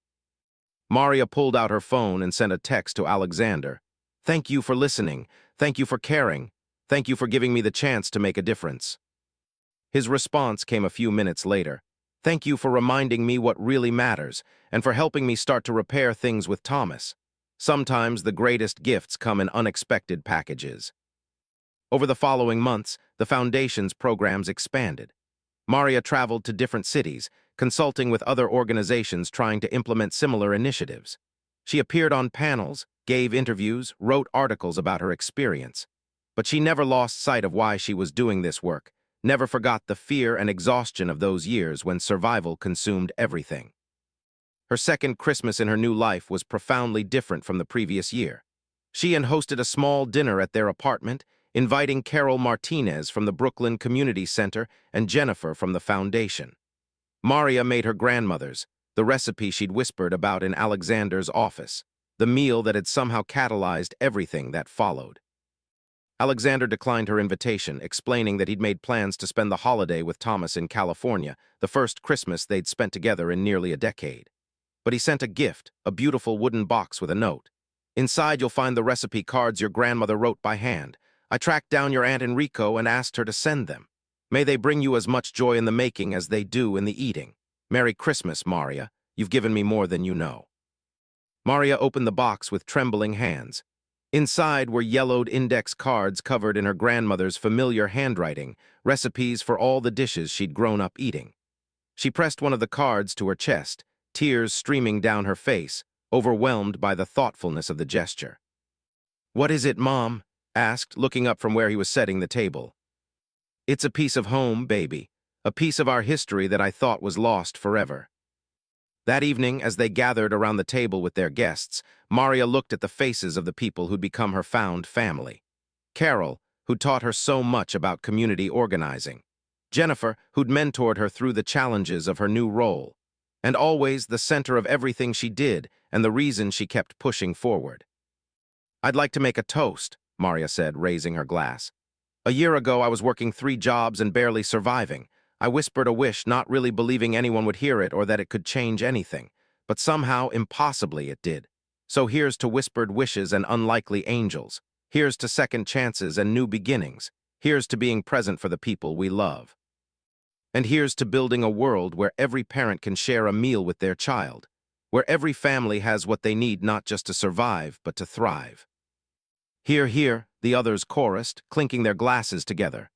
Maria pulled out her phone and sent a text to Alexander. Thank you for listening. Thank you for caring. Thank you for giving me the chance to make a difference. His response came a few minutes later. Thank you for reminding me what really matters and for helping me start to repair things with Thomas. Sometimes the greatest gifts come in unexpected packages. Over the following months, the Foundation's programs expanded. Maria traveled to different cities, consulting with other organizations trying to implement similar initiatives. She appeared on panels, gave interviews, wrote articles about her experience. But she never lost sight of why she was doing this work, never forgot the fear and exhaustion of those years when survival consumed everything. Her second Christmas in her new life was profoundly different from the previous year. She hosted a small dinner at their apartment, inviting Carol Martinez from the Brooklyn Community Center and Jennifer from the Foundation. Maria made her grandmother's, the recipe she'd whispered about in Alexander's office, the meal that had somehow catalyzed everything that followed. Alexander declined her invitation, explaining that he'd made plans to spend the holiday with Thomas in California, the first Christmas they'd spent together in nearly a decade. But he sent a gift, a beautiful wooden box with a note. Inside you'll find the recipe cards your grandmother wrote by hand. I tracked down your Aunt Enrico and asked her to send them. May they bring you as much joy in the making as they do in the eating. Merry Christmas, Maria. You've given me more than you know. Maria opened the box with trembling hands. Inside were yellowed index cards covered in her grandmother's familiar handwriting, recipes for all the dishes she'd grown up eating. She pressed one of the cards to her chest, tears streaming down her face, overwhelmed by the thoughtfulness of the gesture. "What is it, Mom?" asked, looking up from where he was setting the table. "It's a piece of home, baby, a piece of our history that I thought was lost forever." That evening, as they gathered around the table with their guests, Maria looked at the faces of the people who'd become her found family. Carol, who'd taught her so much about community organizing. Jennifer, who'd mentored her through the challenges of her new role. And always the center of everything she did and the reason she kept pushing forward. "I'd like to make a toast," Maria said, raising her glass. "A year ago, I was working 3 jobs and barely surviving. I whispered a wish, not really believing anyone would hear it or that it could change anything. But somehow, impossibly, it did. So here's to whispered wishes and unlikely angels. Here's to second chances and new beginnings. Here's to being present for the people we love. And here's to building a world where every parent can share a meal with their child, where every family has what they need not just to survive, but to thrive." "Hear, hear," the others chorused, clinking their glasses together.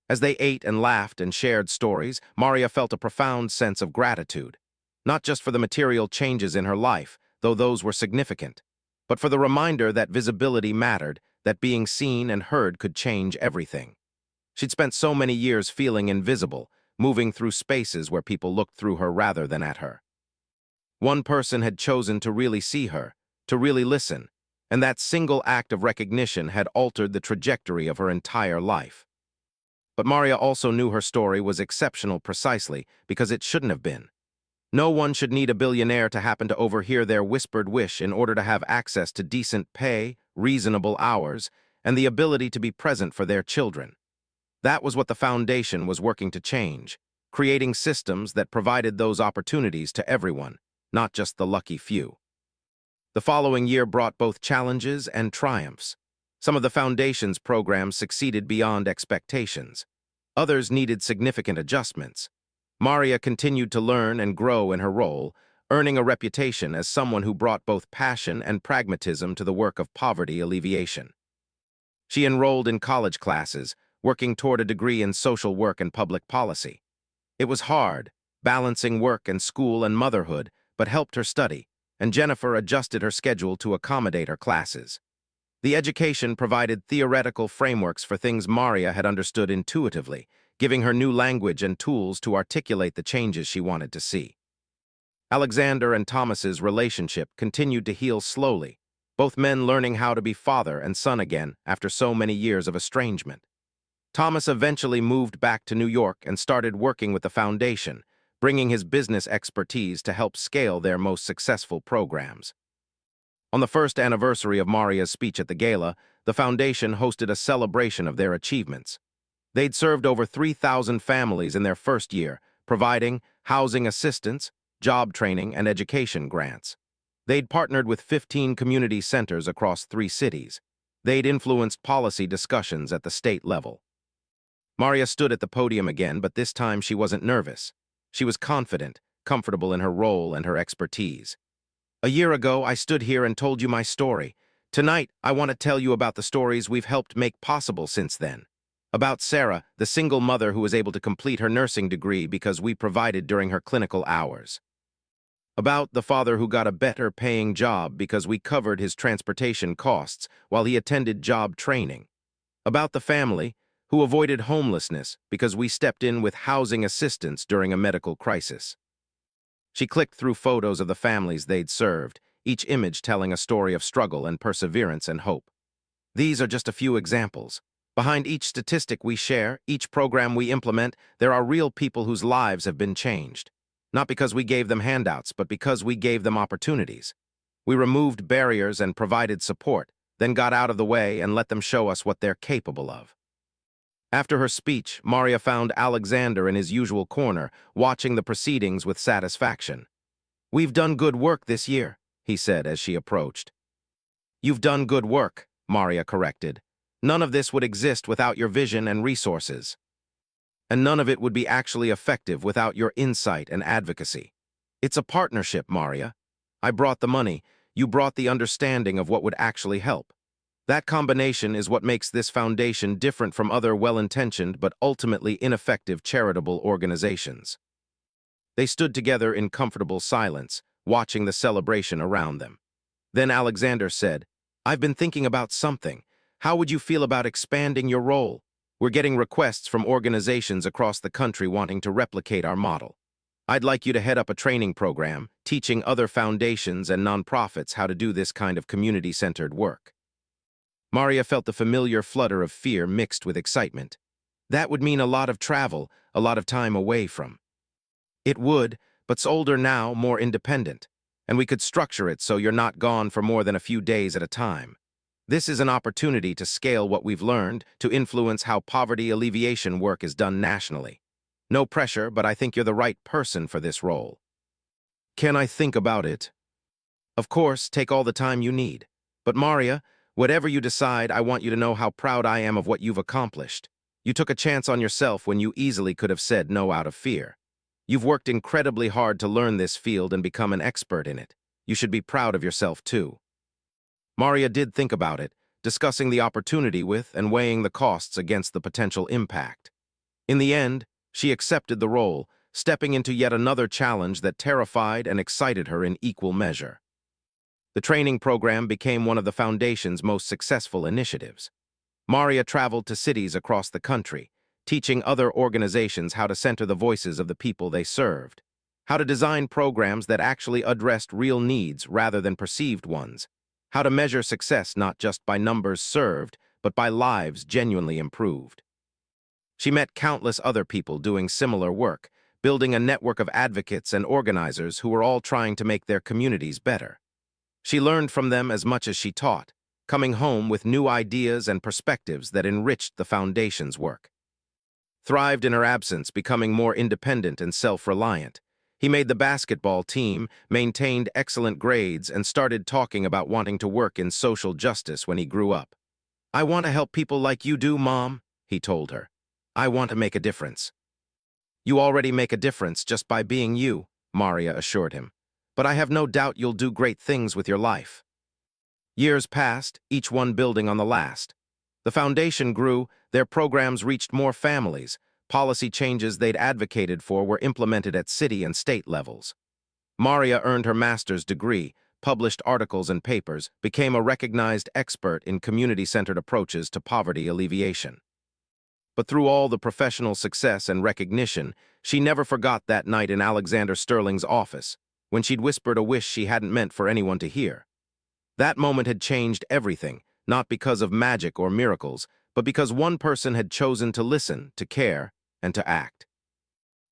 As they ate and laughed and shared stories, Maria felt a profound sense of gratitude, not just for the material changes in her life, though those were significant, but for the reminder that visibility mattered, that being seen and heard could change everything. She'd spent so many years feeling invisible, moving through spaces where people looked through her rather than at her. One person had chosen to really see her, to really listen, and that single act of recognition had altered the trajectory of her entire life. But Maria also knew her story was exceptional precisely because it shouldn't have been. No one should need a billionaire to happen to overhear their whispered wish in order to have access to decent pay, reasonable hours, and the ability to be present for their children. That was what the Foundation was working to change, creating systems that provided those opportunities to everyone, not just the lucky few. The following year brought both challenges and triumphs. Some of the Foundation's programs succeeded beyond expectations. Others needed significant adjustments. Maria continued to learn and grow in her role, earning a reputation as someone who brought both passion and pragmatism to the work of poverty alleviation. She enrolled in college classes, working toward a degree in social work and public policy. It was hard, balancing work and school and motherhood, but helped her study, and Jennifer adjusted her schedule to accommodate her classes. The education provided theoretical frameworks for things Maria had understood intuitively, giving her new language and tools to articulate the changes she wanted to see. Alexander and Thomas's relationship continued to heal slowly, both men learning how to be father and son again after so many years of estrangement. Thomas eventually moved back to New York and started working with the Foundation, bringing his business expertise to help scale their most successful programs. On the first anniversary of Maria's speech at the gala, the Foundation hosted a celebration of their achievements. They'd served over 3,000 families in their first year, providing housing assistance, job training, and education grants. They'd partnered with 15 community centers across 3 cities. They'd influenced policy discussions at the state level. Maria stood at the podium again, but this time she wasn't nervous. She was confident, comfortable in her role and her expertise. A year ago, I stood here and told you my story. Tonight, I want to tell you about the stories we've helped make possible since then. About Sarah, the single mother who was able to complete her nursing degree because we provided during her clinical hours. About the father who got a better-paying job because we covered his transportation costs while he attended job training. About the family who avoided homelessness because we stepped in with housing assistance during a medical crisis. She clicked through photos of the families they'd served, each image telling a story of struggle and perseverance and hope. These are just a few examples. Behind each statistic we share, each program we implement, there are real people whose lives have been changed. Not because we gave them handouts, but because we gave them opportunities. We removed barriers and provided support, then got out of the way and let them show us what they're capable of. After her speech, Maria found Alexander in his usual corner, watching the proceedings with satisfaction. "We've done good work this year," he said as she approached. "You've done good work," Maria corrected. "None of this would exist without your vision and resources. And none of it would be actually effective without your insight and advocacy. It's a partnership, Maria. I brought the money, you brought the understanding of what would actually help. That combination is what makes this foundation different from other well-intentioned but ultimately ineffective charitable organizations." They stood together in comfortable silence, watching the celebration around them. Then Alexander said, "I've been thinking about something. How would you feel about expanding your role? We're getting requests from organizations across the country wanting to replicate our model. I'd like you to head up a training program, teaching other foundations and nonprofits how to do this kind of community-centered work." Maria felt the familiar flutter of fear mixed with excitement. That would mean a lot of travel, a lot of time away from. It would, but's older now, more independent, and we could structure it so you're not gone for more than a few days at a time. This is an opportunity to scale what we've learned, to influence how poverty alleviation work is done nationally. No pressure, but I think you're the right person for this role. Can I think about it? Of course, take all the time you need. But Maria, whatever you decide, I want you to know how proud I am of what you've accomplished. You took a chance on yourself when you easily could have said no out of fear. You've worked incredibly hard to learn this field and become an expert in it. You should be proud of yourself, too. Maria did think about it, discussing the opportunity with and weighing the costs against the potential impact. In the end, she accepted the role, stepping into yet another challenge that terrified and excited her in equal measure. The training program became one of the Foundation's most successful initiatives. Maria traveled to cities across the country, teaching other organizations how to center the voices of the people they served, how to design programs that actually addressed real needs rather than perceived ones, how to measure success not just by numbers served, but by lives genuinely improved. She met countless other people doing similar work, building a network of advocates and organizers who were all trying to make their communities better. She learned from them as much as she taught, coming home with new ideas and perspectives that enriched the Foundation's work. Thrived in her absence, becoming more independent and self-reliant. He made the basketball team, maintained excellent grades, and started talking about wanting to work in social justice when he grew up. "I want to help people like you do, Mom," he told her. "I want to make a difference." "You already make a difference just by being you," Maria assured him. "But I have no doubt you'll do great things with your life." Years passed, each one building on the last. The Foundation grew, their programs reached more families, policy changes they'd advocated for were implemented at city and state levels. Maria earned her master's degree, published articles and papers, became a recognized expert in community-centered approaches to poverty alleviation. But through all the professional success and recognition, she never forgot that night in Alexander Sterling's office, when she'd whispered a wish she hadn't meant for anyone to hear. That moment had changed everything, not because of magic or miracles, but because one person had chosen to listen, to care, and to act.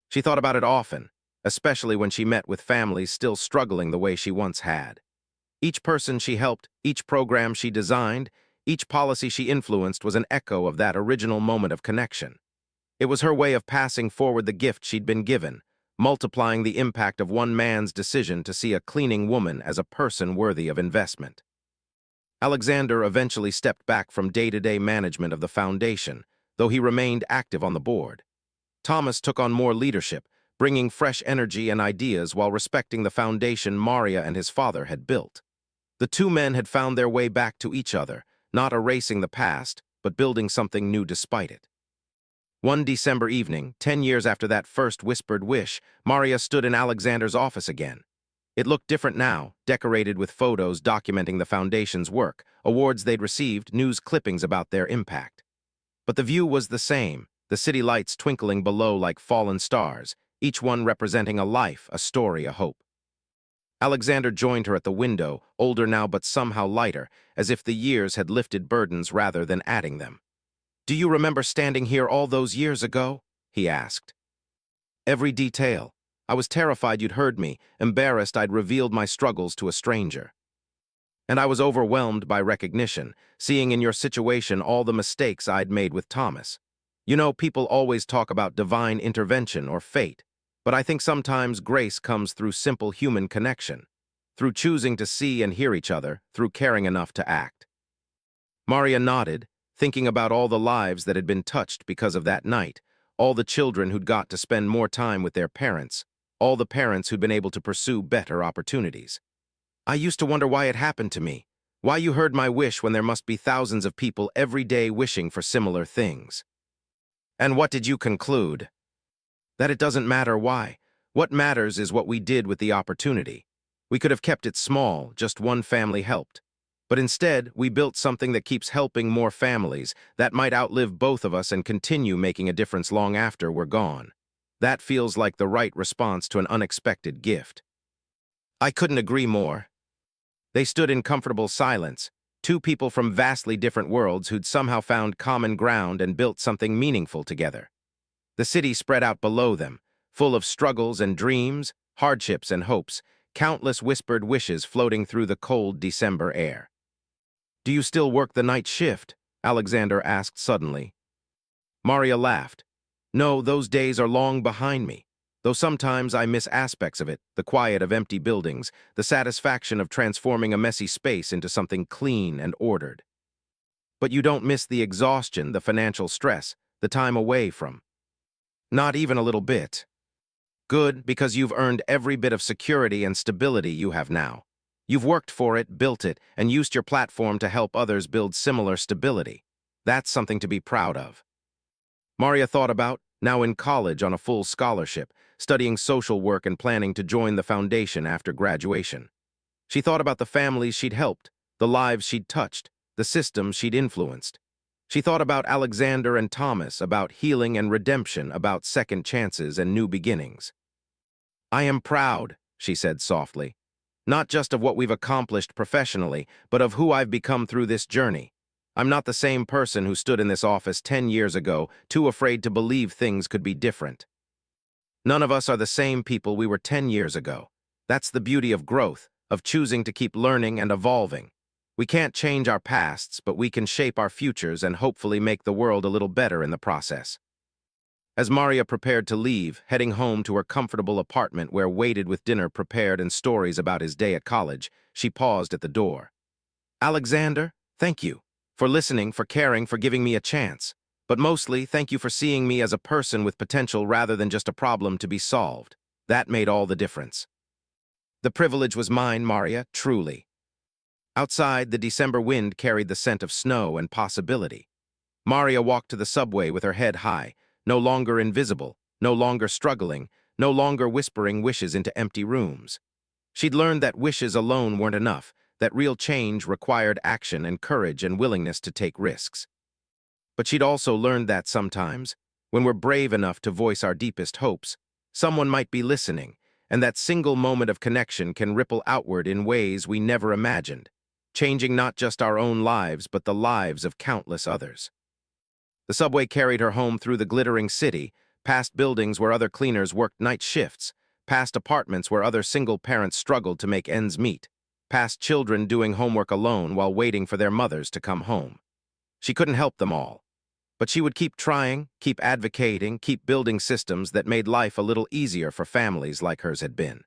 She thought about it often, especially when she met with families still struggling the way she once had. Each person she helped, each program she designed, each policy she influenced was an echo of that original moment of connection. It was her way of passing forward the gift she'd been given, multiplying the impact of one man's decision to see a cleaning woman as a person worthy of investment. Alexander eventually stepped back from day-to-day management of the Foundation, though he remained active on the board. Thomas took on more leadership, bringing fresh energy and ideas while respecting the foundation Maria and his father had built. The two men had found their way back to each other, not erasing the past, but building something new despite it. One December evening, 10 years after that first whispered wish, Maria stood in Alexander's office again. It looked different now, decorated with photos documenting the foundation's work, awards they'd received, news clippings about their impact. But the view was the same, the city lights twinkling below like fallen stars, each one representing a life, a story, a hope. Alexander joined her at the window, older now but somehow lighter, as if the years had lifted burdens rather than adding them. "Do you remember standing here all those years ago?" he asked. "Every detail. I was terrified you'd heard me, embarrassed I'd revealed my struggles to a stranger. And I was overwhelmed by recognition, seeing in your situation all the mistakes I'd made with Thomas. You know, people always talk about divine intervention or fate, but I think sometimes grace comes through simple human connection, through choosing to see and hear each other, through caring enough to act." Maria nodded, thinking about all the lives that had been touched because of that night, all the children who'd got to spend more time with their parents, all the parents who'd been able to pursue better opportunities. "I used to wonder why it happened to me, why you heard my wish when there must be thousands of people every day wishing for similar things." "And what did you conclude?" "That it doesn't matter why. What matters is what we did with the opportunity. We could have kept it small, just one family helped. But instead, we built something that keeps helping more families, that might outlive both of us and continue making a difference long after we're gone. That feels like the right response to an unexpected gift." "I couldn't agree more." They stood in comfortable silence, two people from vastly different worlds who'd somehow found common ground and built something meaningful together. The city spread out below them, full of struggles and dreams, hardships and hopes, countless whispered wishes floating through the cold December air. "Do you still work the night shift?" Alexander asked suddenly. Maria laughed. "No, those days are long behind me. Though sometimes I miss aspects of it, the quiet of empty buildings, the satisfaction of transforming a messy space into something clean and ordered." "But you don't miss the exhaustion, the financial stress, the time away from—" "Not even a little bit." "Good, because you've earned every bit of security and stability you have now. You've worked for it, built it, and used your platform to help others build similar stability. That's something to be proud of." Maria thought about, now in college on a full scholarship, studying social work and planning to join the foundation after graduation. She thought about the families she'd helped, the lives she'd touched, the systems she'd influenced. She thought about Alexander and Thomas, about healing and redemption, about second chances and new beginnings. "I am proud," she said softly, "not just of what we've accomplished professionally, but of who I've become through this journey. I'm not the same person who stood in this office 10 years ago, too afraid to believe things could be different. None of us are the same people we were 10 years ago. That's the beauty of growth, of choosing to keep learning and evolving. We can't change our pasts, but we can shape our futures and hopefully make the world a little better in the process." As Maria prepared to leave, heading home to her comfortable apartment where waited with dinner prepared and stories about his day at college, she paused at the door. "Alexander, thank you. For listening, for caring, for giving me a chance. But mostly, thank you for seeing me as a person with potential rather than just a problem to be solved. That made all the difference." "The privilege was mine, Maria, truly." Outside, the December wind carried the scent of snow and possibility. Maria walked to the subway with her head high, no longer invisible, no longer struggling, no longer whispering wishes into empty rooms. She'd learned that wishes alone weren't enough, that real change required action and courage and willingness to take risks. But she'd also learned that sometimes, when we're brave enough to voice our deepest hopes, someone might be listening, and that single moment of connection can ripple outward in ways we never imagined, changing not just our own lives but the lives of countless others. The subway carried her home through the glittering city, past buildings where other cleaners worked night shifts, past apartments where other single parents struggled to make ends meet, past children doing homework alone while waiting for their mothers to come home. She couldn't help them all, but she would keep trying, keep advocating, keep building systems that made life a little easier for families like hers had been.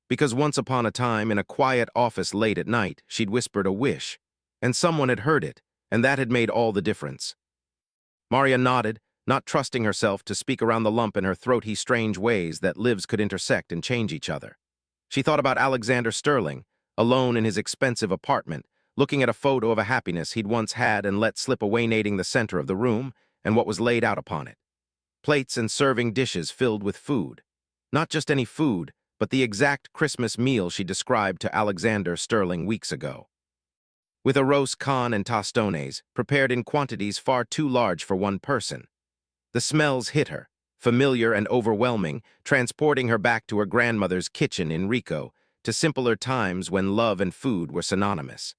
Because once upon a time, in a quiet office late at night, she'd whispered a wish, and someone had heard it, and that had made all the difference. Maria nodded, not trusting herself to speak around the lump in her throaty, strange ways that lives could intersect and change each other. She thought about Alexander Sterling, alone in his expensive apartment, looking at a photo of a happiness he'd once had and let slip away, nading the center of the room and what was laid out upon it. Plates and serving dishes filled with food. Not just any food, but the exact Christmas meal she described to Alexander Sterling weeks ago. With arroz con and tostones, prepared in quantities far too large for one person. The smells hit her, familiar and overwhelming, transporting her back to her grandmother's kitchen in Rico, to simpler times when love and food were synonymous.